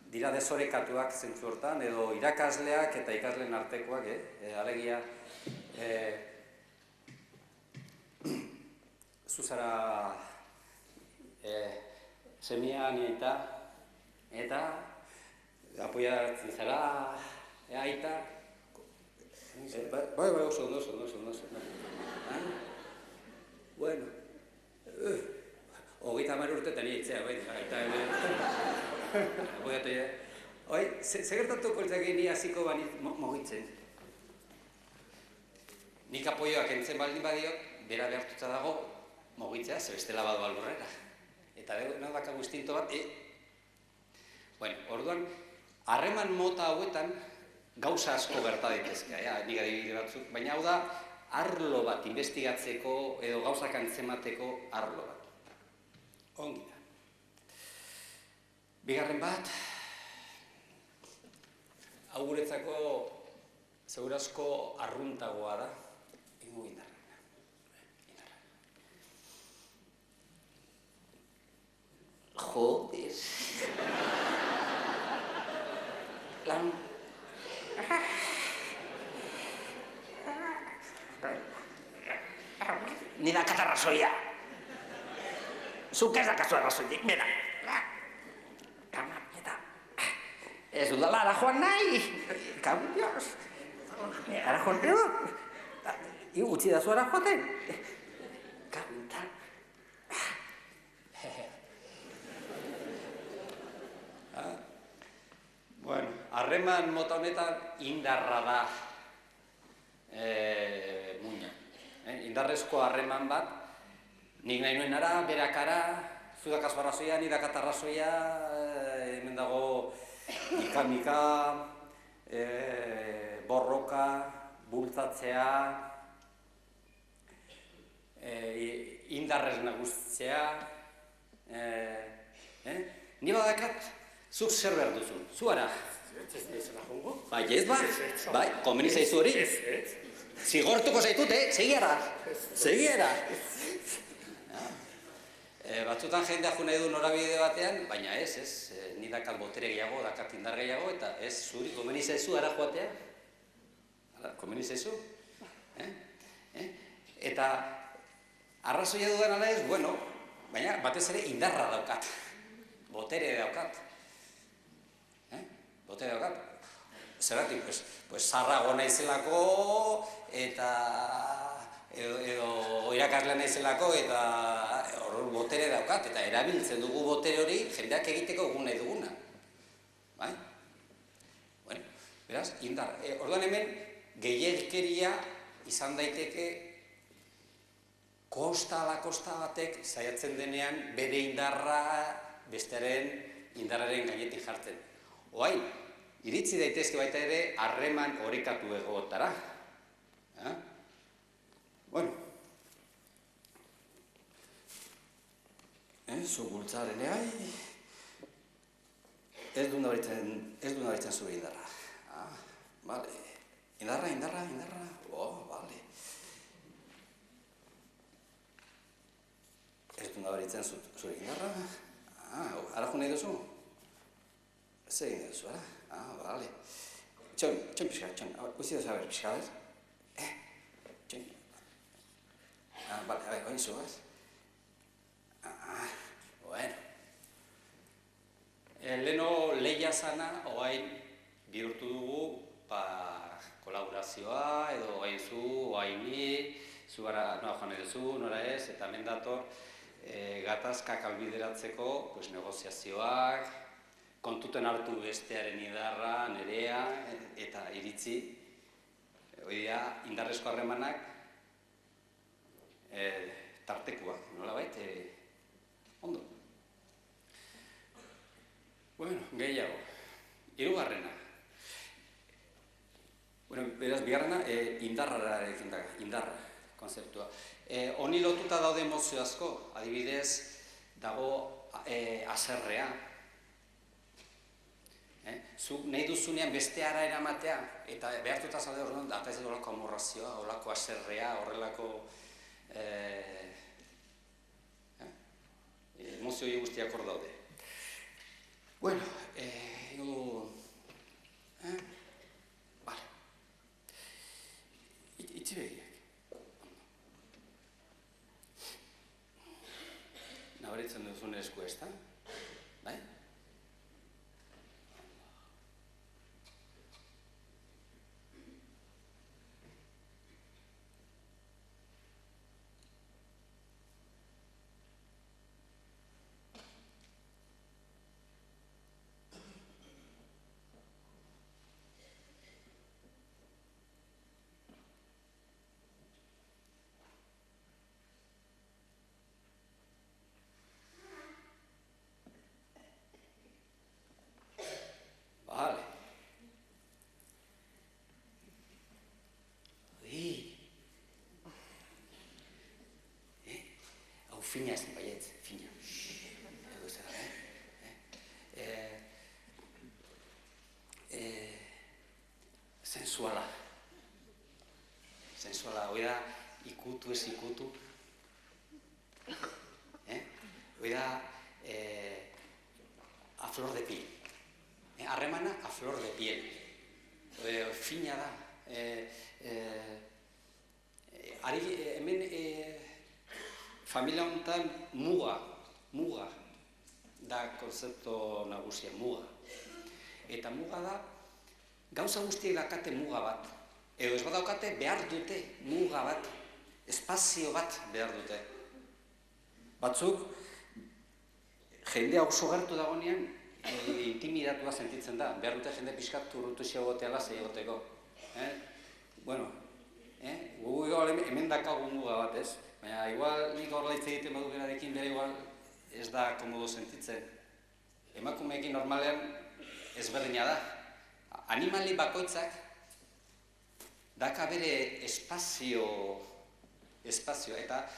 dira desorekatuak zentzu hortan, edo irakasleak eta ikasleen artekoak, alegia, zuzara semia niaita, eta apoiatzen zara, aita, oso ondo. Bueno, 30 urte tenia itzea, aita apoiatu ja. Segertatuko litzake ni hasiko banit mugitzen. Nik apoioak entzen baldin badiot, bera behartuta dago mugitzea, ze bestela badu alborrera. Eta bakagu instinto bat, Bueno, orduan, harreman mota hauetan gauza asko gerta daitezke, nik adibide batzuk, baina hau da, arlo bat investigatzeko edo gauzak antzemateko arlo bat. Ongi da. Bigarren bat, hau guretzako segurazko arruntagoa da, ingo indarra. Joder. Lan. Ni da katarrazoia. Zuk ez dakazu arrazoiek, bera. Kama, eta. Ez dudala ara joan nahi. Kamu, Dios. Ara joan nahi. Utsi da zu ara joaten. Kamu, Bueno, harreman mota honetan indarra da muina. Indarrezko harreman bat, nik nahi nuen ara, berak ara, zu dakazu arrazoia, ni dakat arrazoia, hemen dago ika-mika, borroka, bultzatzea, indarrez nagusitzea, ni badakat, zuk zer behar duzu, zu ara. Bai, ez ba? Bai, komeni zaizu hori? Zigortuko zaitut, segiara. Segiara. Batzutan jendea jo nahi du norabide batean, baina ez, ni dakat botere gehiago, dakat indar gehiago, eta ez zuri komeni zaizu ara joatea. Komeni zaizu. Eta arrazoia dudan ala ez, bueno, baina batez ere indarra daukat. Botere daukat. Botere daukat. Zeratik, pues zarrago naizelako, eta edo irakasle naizelako, eta hor botere daukat, eta erabiltzen dugu botere hori jendeak egiteko egun nahi duguna. Bai? Bueno, beraz, indar. Orduan hemen, gehiagikeria izan daiteke kosta ala kosta batek saiatzen denean bere indarra bestearen indarraren gainetik jartzen. Oain, iritsi daitezke baita ere harreman orekatu egotara. Bueno. Zu bultzaren egai. Ez du nabaritzen zure indarra. Bale. Indarra. Bale. Ez du nabaritzen zure indarra. Ara jo nahi duzu? Ez egin duzu, bale. Txon pixka, uzi da saber pixka, bez? Txon. Bale, oin zu, bez? Bueno. Leno lehia zana, oain bihurtu dugu, kolaborazioa, edo oain zu, oain ni, zu gara noa joan nahi duzu, nora ez, eta hemen dator, gatazkak albideratzeko negoziazioak, kontuten hartu bestearen indarra, nerea, eta iritzi. Hori da, indarrezko harremanak tartekua, nolabait, ondo. Bueno, gehiago, hirugarrena. Bueno, beraz, bigarrena, indarrarekin da, indarra konzeptua. Honi lotuta daude emozio asko, adibidez, dago haserrea. Zuk nahi duzunean besteara eramatea, eta behartuta zaude horren, eta ez horrelako amorrazioa, horrelako haserrea, horrelako emozio guztiak hor daude. Bueno, vale. Itxi begiak. Nabaritzen duzun esku ez da? Bai? Vale. Hau fina ezen baietz, fina. Edo ez da, sensuala. Sensuala, hori da ikutu ez ikutu. Hori da a flor de piel. Harremana a flor de piel. Fina da. Hemen familia honetan muga da konzeptu nagusia, muga. Eta muga da, gauza guztiek dakate muga bat. Edo ez badaukate behar dute muga bat, espazio bat behar dute. Batzuk, jendea oso gertu dagoenean, intimidatua sentitzen da. Behar dute jende pixkat turrutu xegotea lasai egoteko. Bueno, gugu igual hemen dakagu muga bat, ez? Baina, igual nik horrela hitz egiten badu berarekin bere igual ez da komodo sentitzen. Emakumeekin normalean ezberdina da. Animali bakoitzak daka bere espazio, eta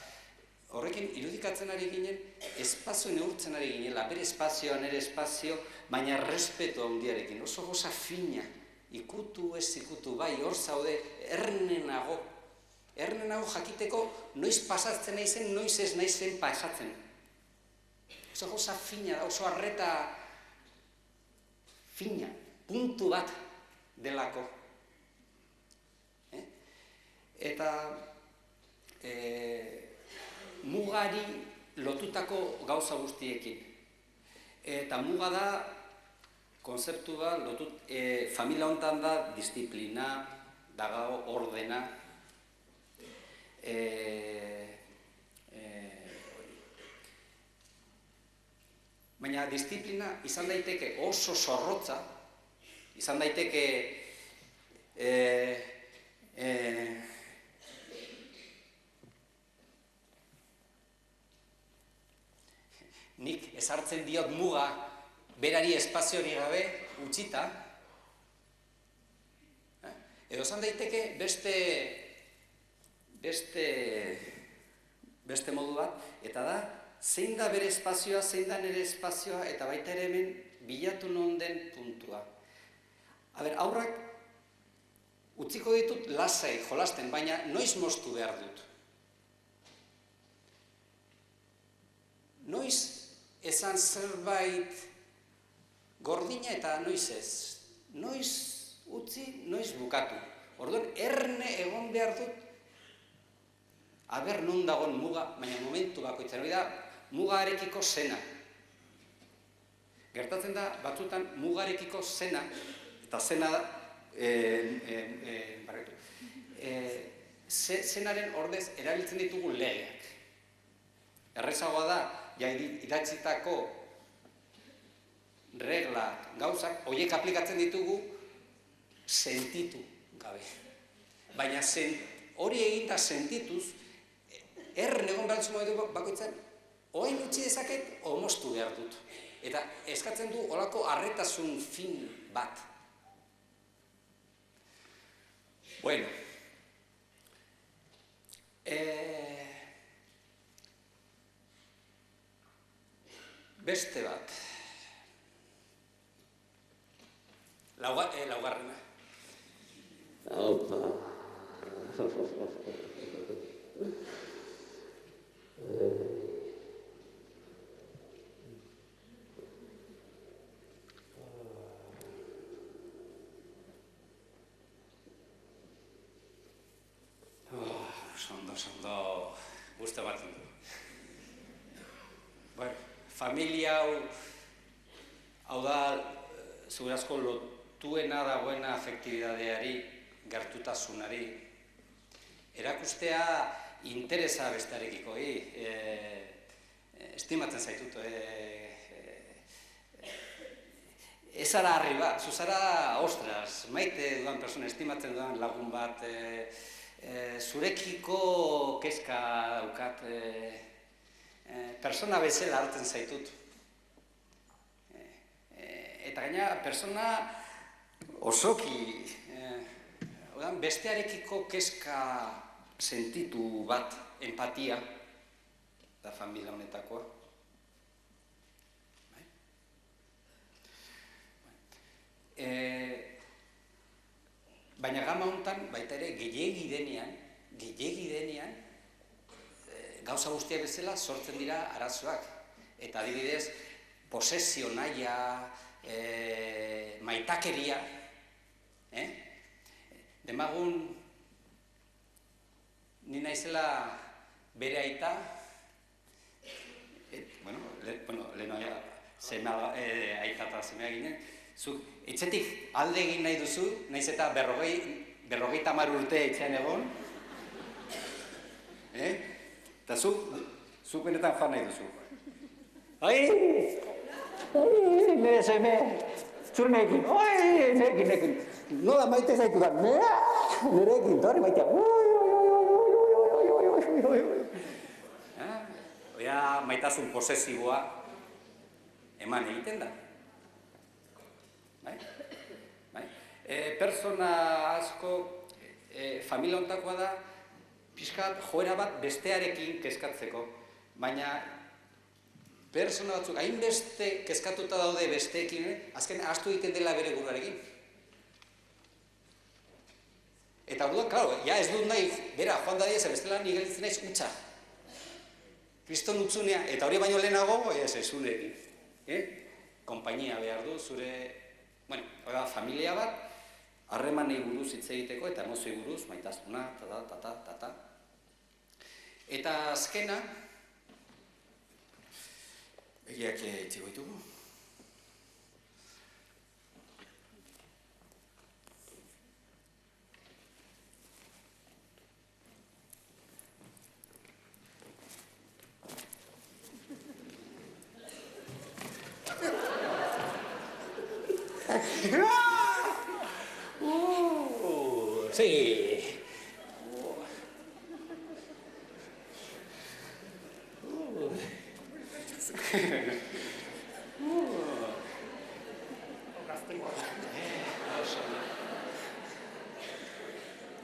horrekin irudikatzen ari ginen, espazio neurtzen ari ginela, bere espazioa, nire espazio, baina respeto handiarekin, oso goza fina, ikutu ez ikutu, bai, hor zaude, ernenago jakiteko noiz pasatzen naizen, noiz ez naizen pasatzen. Oso goza fina da, oso arreta fina, puntu bat delako. Eta mugari lotutako gauza guztiekin. Eta muga da, konzeptua, familia honetan da, disiplina, dago ordena, baina disiplina izan daiteke oso zorrotza, izan daiteke nik ezartzen diot muga berari espaziori gabe utzita, edo izan daiteke beste modu bat, eta da, zein da bere espazioa, zein da nire espazioa, eta baita ere hemen bilatu non den puntua. Aurrak utziko ditut lasai jolasten, baina noiz moztu behar dut. Noiz esan zerbait gordina eta noiz ez. Noiz utzi, noiz bukatu. Orduan, erne egon behar dut, aber non dagoen muga, baina momentu bakoitzan. Hori da, mugarekiko zena. Gertatzen da, batzutan mugarekiko zena, eta zena da, zenaren ordez erabiltzen ditugu legeak. Errezagoa da, idatzitako regla gauzak, horiek aplikatzen ditugu sentitu gabe. Baina hori eginda sentituz, egon behar duzu momentu bakoitzan, oain utzi dezaket, o moztu behar dut. Eta eskatzen du olako harretasun fin bat. Bueno, beste bat. Laugarrena. Aupa. Ondo, gustu bat du. Bueno, familia hau da, zuberazko lotuena dagoena afektibidadeari, gertutasunari. Erakustea interesa bestearekiko, estimatzen zaitut. Ez zara harri bat, zuzara, ostras, maite dudan persona, estimatzen dudan lagun bat, zurekiko kezka daukat, persona bezala hartzen zaitut. Eta gaina, persona osoki, bestearekiko kezka sentitu bat, empatia, da familia honetakoa. Baina gama honetan, baita ere, gehiegi denean, gauza guztiak bezala sortzen dira arazoak. Eta adibidez, posesio nahia, maitakeria, demagun, ni naizela bere aita, lehen aita eta zemea ginen, zuk etxetik alde egin nahi duzu, naiz eta 50 urte etxean egon, eta zuk benetan fan nahi duzu. Nire seme, zurnekin, nekin, nola maite zaitu da, nirekin, torri maitea, Oia maitasun posesiboa eman egiten da. Persona asko, familia honetakoa da, pixkat joera bat bestearekin kezkatzeko, baina persona batzuk hainbeste kezkatuta daude besteekin, azken ahaztu egiten dela bere buruarekin. Eta orduan, klaro, ja ez dut nahi, bera, joan da diez, bestela ni gelditzen naiz utxa. Kriston utzunea, eta hori baino lehenago, ez zurekin. Konpainia behar du, zure, bueno, familia bat, harremanei buruz hitz egiteko eta emozioi buruz, maitasuna, tata. Eta azkena, egiak etxego ditugu. Sí.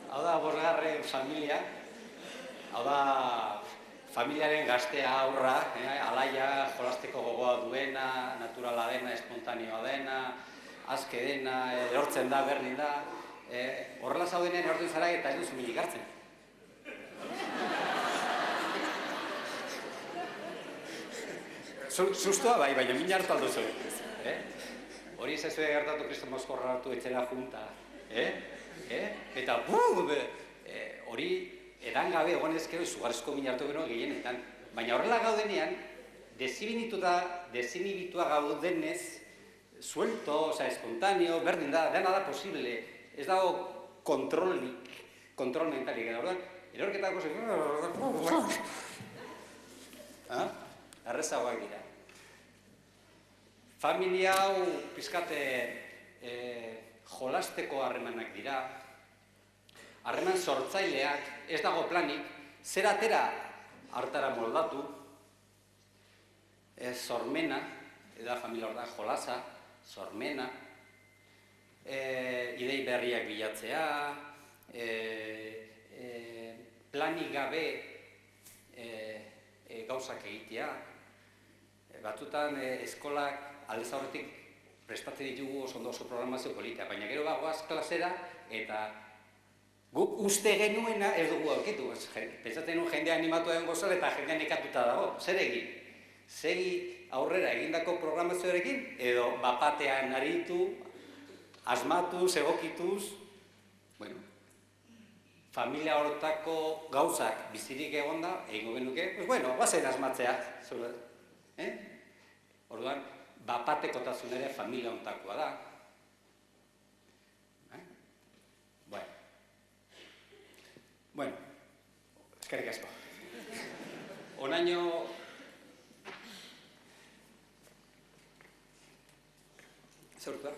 Hau da, bosgarren familia. Hau da, familiaren gaztea aurra, alaia, jolasteko gogoa duena, naturala dena, espontaneoa dena, azke dena, erortzen da, berdin da. Horrela zaudenean erortzen zara eta ez duzu minik hartzen. Sustua bai, baina min hartu alduzu. Hori ez ezue gertatu Kristo Mozkorra hartu etxera junta. Eta hori edangabe egon ezkero izugarrizko min hartu gero gehienetan. Baina horrela gaudenean, desinibitua gaudenez, suelto, espontaneo, berdin da, dena da posible. Ez dago kontrol mentalik. Erorketako errezagoak dira. Familia hau pizkate jolasteko harremanak dira. Harreman sortzaileak, ez dago planik, zer atera hartara moldatu, sormena, eta familia hor da, jolasa, sormena, idei berriak bilatzea, planik gabe gauzak egitea. Batzutan eskolak aldez aurretik prestatzen ditugu oso programazio politika, baina gero bagoaz klasera eta guk uste genuena ez dugu aurkitu. Pentsatzen nuen jendea animatu egon gozor eta jendea nekatuta dago. Zer egin? Segi aurrera egindako programazioarekin edo bapatean aritu, asmatuz, egokituz, bueno, familia hortako gauzak bizirik egonda, egingo genuke, pues bueno, bazen asmatzea. Orduan, bapatekotasun ere familia hontakoa da. Bueno, eskerrik asko. Onaino zer urte da?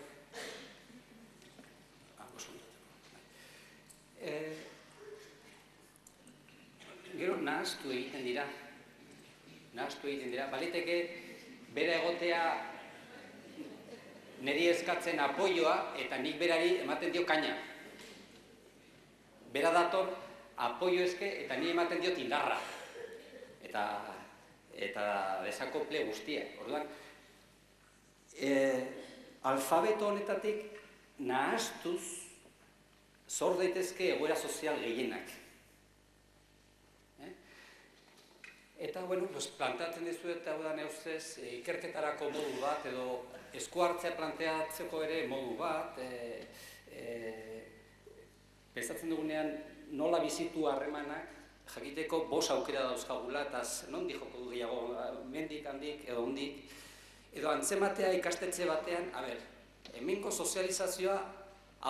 Gero nahaztu egiten dira. Baliteke bera egotea niri eskatzen apoioa eta nik berari ematen dio kaina. Bera dator apoio eske eta niri ematen diot indarra. Eta desakople guztia. Orduan, alfabeto honetatik nahaztuz zor daitezke egoera sozial gehienak. Eta, bueno, planteatzen dizu eta hau da neuzez, ikerketarako modu bat, edo esku hartzea planteatzeko ere modu bat, pensatzen dugunean nola bizitu harremanak, jakiteko 5 aukera dauzkagula, eta nondi joko du gehiago, mendik, handik, edo ondik, edo antzematea ikastetxe batean, hemengo sozializazioa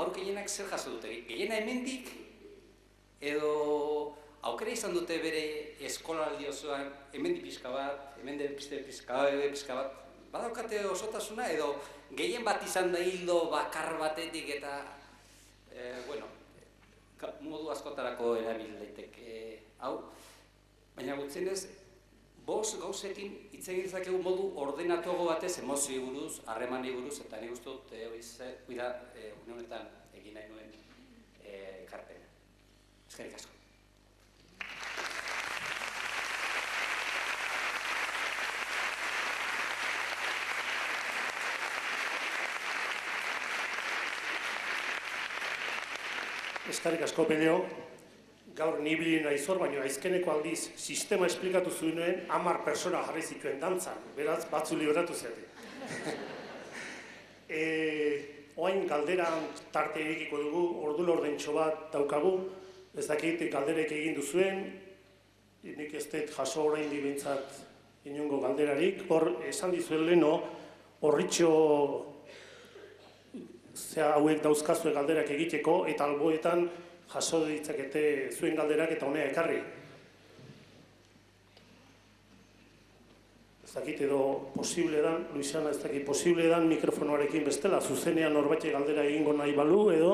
aurkienak zer jaso dute, gehiena hemendik, edo aukera izan dute bere eskolaldi osoan, hemendik pixka bat, hemendik pixka bat, badaukate osotasuna, edo gehien bat izan da hildo bakar batetik eta, bueno, modu askotarako erabil daiteke hau, baina gutxienez, 5 gauzekin hitz egin dezakegu modu ordenatuago batez emozioi buruz, harremanei buruz, eta nik uste dut hori da honetan egin nahi nuen ekarpena. Eskerrik asko. Eskerrik asko, Pelio. Gaur nibili naizor, baina aizkeneko aldiz sistema esplikatu zuenuen 10 persona jarri zituen dantzan. Beraz, batzu libratu zete. Oain galderan tarte irekiko dugu, ordu lordentxo bat daukagu. Ez dakit galderek egin duzuen, nik ez dut jaso orain dibintzat inongo galderarik. Hor, esan dizuen leheno, horritxo hauek dauzkazue galderak egiteko, eta alboetan jaso ditzakete zuen galderak eta honea ekarri. Ez dakit edo posible dan, Luisana, ez dakit posible dan mikrofonoarekin bestela, zuzenean norbait galdera egingo nahi balu edo.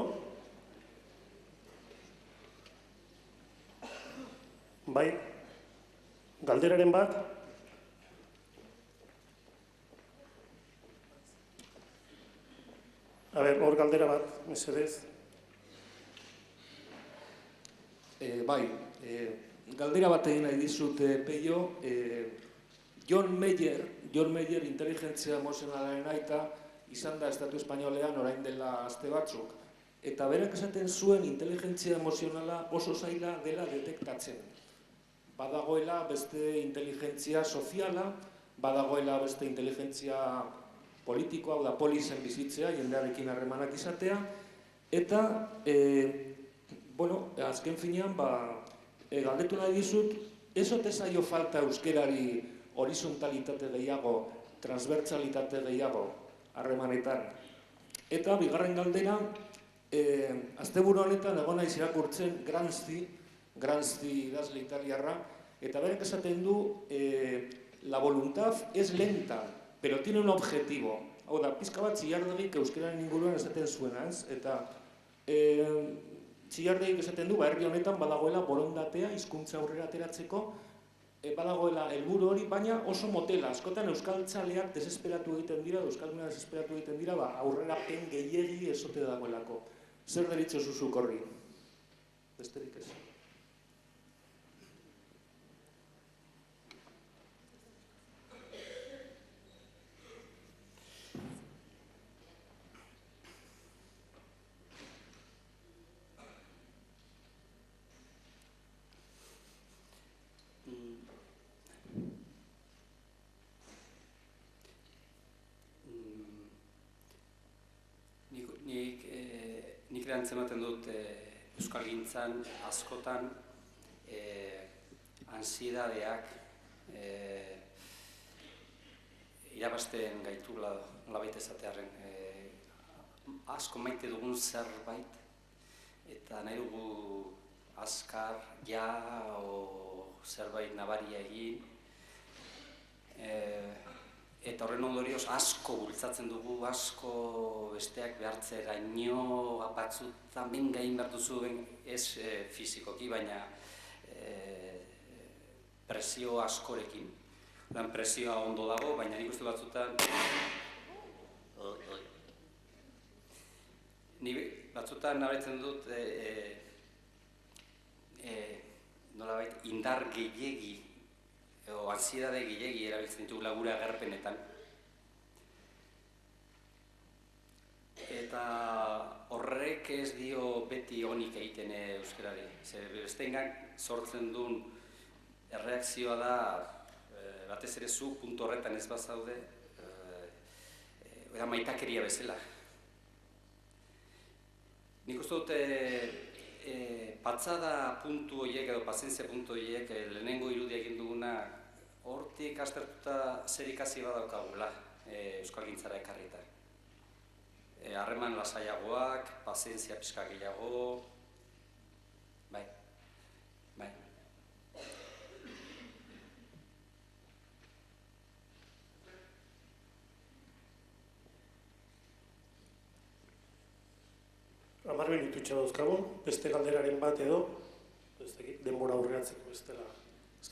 Bai, galderaren bat. Hor galdera bat, mesedez. Bai, galdera bat egin nahi dizut, Peio. John Mayer inteligentzia emozionalaren aita izan da Estatu Espainolean orain dela aste batzuk. Eta berak esaten zuen inteligentzia emozionala oso zaila dela detektatzen. Badagoela beste inteligentzia soziala, badagoela beste inteligentzia politikoa, da polisen bizitzea, jendearekin harremanak izatea, eta, bueno, azken finean, galdetu nahi dizut, ez ote zaio falta euskerari horizontalitate gehiago, transbertsalitate gehiago harremanetan. Eta, bigarren galdera, asteburu honetan egon naiz irakurtzen Gramsci idazle italiarra, eta berek esaten du, la voluntad es lenta, pero tiene un objetivo. Hau da, pizka bat Txillardegik euskeraren inguruan esaten zuena, ez? Eta Txillardegik esaten du, herri honetan badagoela borondatea hizkuntza aurrera ateratzeko, badagoela helburu hori, baina oso motela. Askotan euskaltzaleak desesperatu egiten dira, euskaldunak desesperatu egiten dira, aurrerapen gehiegi ezote dagoelako. Zer deritzozu zuk horri? Besterik ez. Nik erantzun ematen dut euskalgintzan askotan antsiedadeak irabazten gaitula nolabait esatearren. Asko maite dugun zerbait eta nahi dugu azkar, ja, o zerbait nabaria egin. Eta horren ondorioz asko bultzatzen dugu, asko besteak behartzeraino batzutan bengain behar duzu, ez fizikoki, baina presio askorekin. Presioa ondo dago, baina nik uste batzutan nabaritzen dut nolabait indar gehiegi o ansiedade gehiegi erabiltzen ditugu gure agerpenetan. Eta horrek ez dio beti onik egiten euskarari. Besteengan sortzen duen erreakzioa da, batez ere zu puntu horretan ez bazaude, eta maitakeria bezala. Nik uste dut patzada puntu horiek edo pazientzia puntu horiek lehenengo irudia egin duguna hortik aztertuta zer ikasi badaukagula euskalgintzara ekarrita. Harreman lasaiagoak, pazientzia pixka gehiago, bai. Amar minututxo dauzkagun, beste galderaren bat edo, denbora aurreatzeko bestela.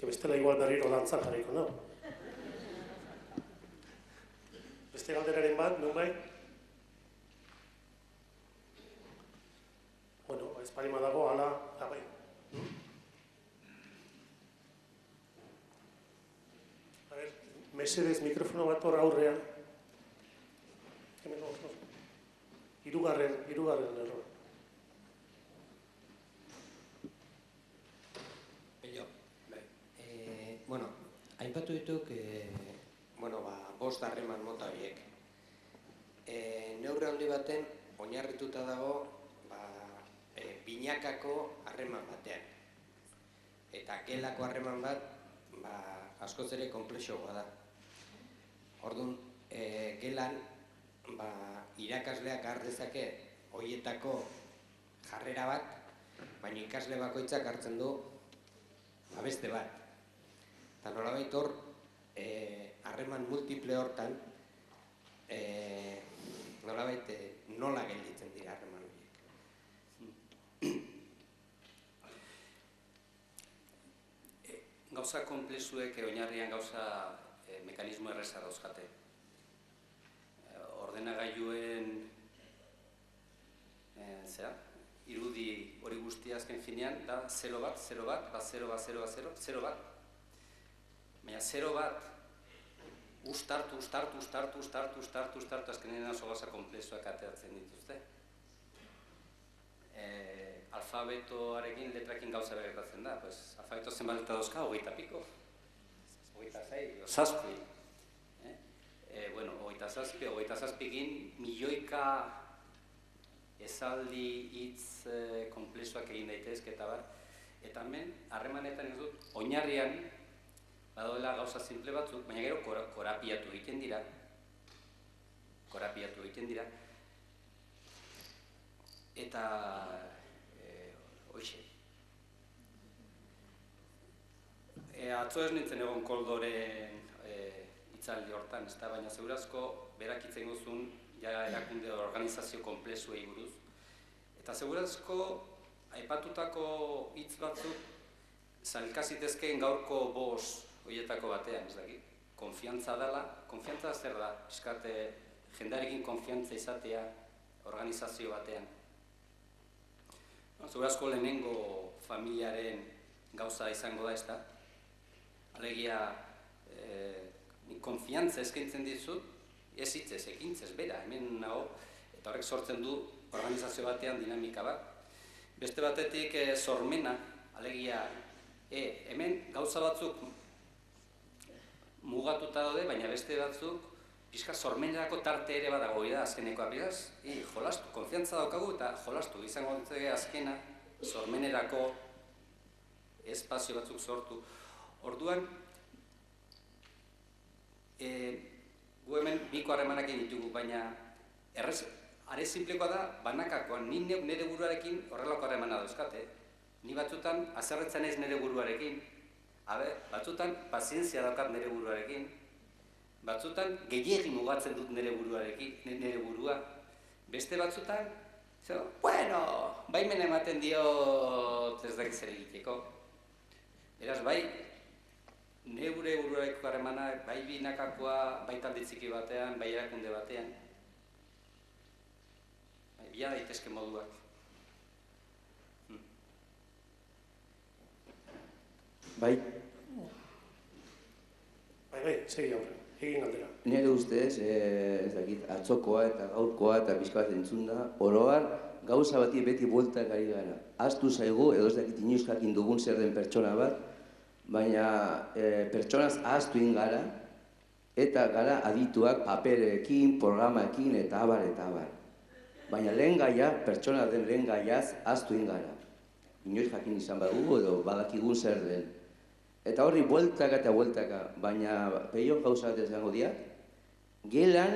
Bestela igual berriro dantzan jarriko, no? Beste galderaren bat, nun bai? Bueno, esparima dago, ala, bai. A ver, mesedez mikrofono bat hor aurrean. Hirugarren error. Bueno, aipatu dituk, bost harreman mota horiek. Neurri handi baten oinarrituta dago binakako harreman batean. Eta gelako harreman bat askoz ere konplexoa da. Orduan, gelan irakasleak har dezake horietako jarrera bat, baina ikasle bakoitzak hartzen du beste bat. Eta nolabait hor, harreman multiple hortan, nolabait nola gelditzen dira harreman horiek. Gauza konplexuek oinarrian gauza mekanismo erreza dauzkate. Ordenagailuen irudi hori guztia azken finean da 0 bat, 0 bat, 0 bat, 0 bat, 0 bat. Baina 0 bat ustartu, azkenean oso gauza konplexuak ateratzen dituzte. Alfabetoarekin letrakin gauza berretatzen da. Alfabeto zenbat eta dauzka, 20 piko. 26, 7. Bueno, 27-ekin milioika esaldi hitz konplexuak egin daitezke eta bar. Eta hemen, harremanetan ez dut, oinarrian badoela gauza simple batzuk, baina gero korapiatu egiten dira. Eta, hoxe. Atzo ez nintzen egon Koldoren itzaldi hortan, baina segurazko berak hitz egingo zuen erakunde organizazio konplexuei buruz. Eta segurazko aipatutako hitz batzuk Zailka zitezkeen gaurko bost horietako batean, ez dakit. Konfiantza dela, konfiantza zer da, eskate jendarekin konfiantza izatea organizazio batean. Zure asko lehenengo familiaren gauza izango da, ez da? Alegia, konfiantza eskaintzen dizut, ez hitzez, ekintzez, bera, hemen nago, eta horrek sortzen du organizazio batean dinamika bat. Beste batetik sormena, alegia, hemen gauza batzuk mugatuta daude, baina beste batzuk pixka sormenerako tarte ere badago da azkenekoa, beraz, jolastu, konfiantza daukagu eta jolastu, izango dut azkena sormenerako espazio batzuk sortu. Orduan, gu hemen biko harremanak ditugu, baina are simplekoa da, banakakoan, ni nire buruarekin horrelako harremana dauzkate. Ni batzutan, azerretzen ez nire buruarekin, batzutan, pazientzia daukat nire buruarekin, batzutan, gehiegi mugatzen dut nire burua. Beste batzutan, bueno, baimen ematen diot ez dakit zer egiteko. Beraz, bai, nire buruarekiko harremana, bai binakakoa, bai talde txiki batean, bai erakunde batean. Bila daitezke moduak. Bai. Bai, segi aurre, egin galdera. Nire ustez, ez dakit, atzokoa eta gaurkoa eta pixka bat entzun da, oroar gauza bati beti bueltak ari gara. Ahaztu zaigu, edo ez dakit inoiz jakin dugun zer den pertsona bat, baina pertsonaz ahaztu ingara, eta gara adituak paperekin, programaekin eta abar eta abar. Baina lehen gaia, pertsona den lehen gaiaz ahaztu ingara. Inoiz jakin izan badugu edo badakigun zer den. Eta horri bueltaka eta bueltaka, baina peio gauza bat izango diak, gelan,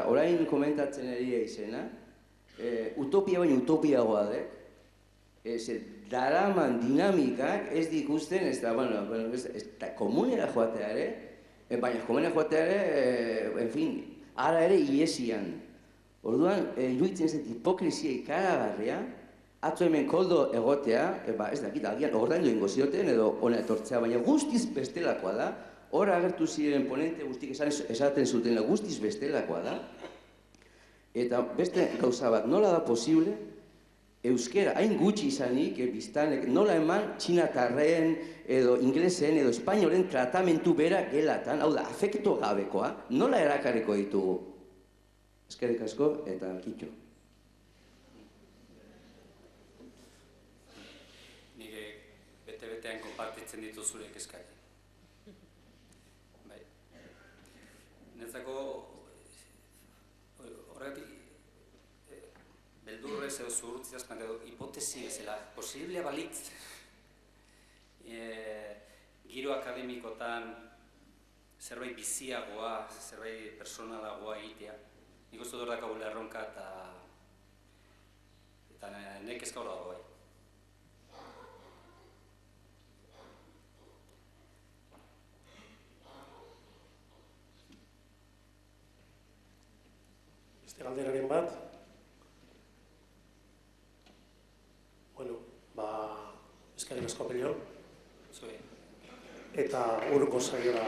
orain komentatzen eria izena, utopia baina utopiagoa dek, daraman dinamikak ez dikusten, ez da komunera joatea ere, baina komunera joatea ere, en fin, ara ere iesian. Orduan, iruditzen ez hipokrizia ikaragarria, atzo hemen koldo egotea, ez dakit, agian ordaindu ingo zioten edo ona etortzea, baina guztiz bestelakoa da, hor agertu ziren ponente guztik esaten zuten guztiz bestelakoa da, eta beste gauza bat, nola da posible, euskera hain gutxi izanik, biztanek, nola eman txinatarren edo inglesen edo espainolen tratamentu bera gelatan, hau da, afekto gabekoa, nola erakarriko ditugu? Eskerrik asko eta kitxo. Bete-betean konpartitzen ditu zure kezkak. Bai. Netzako horretik beldurrez edo zuhurtziaz edo hipotesi bezala, posiblea balitz giro akademikotan zerbait biziagoa, zerbait personalagoa egitea. Nik uste dut dakagula erronka eta nek kezka hor dago bai. Galderaren bat, eskerrik asko pelio, eta urko saiora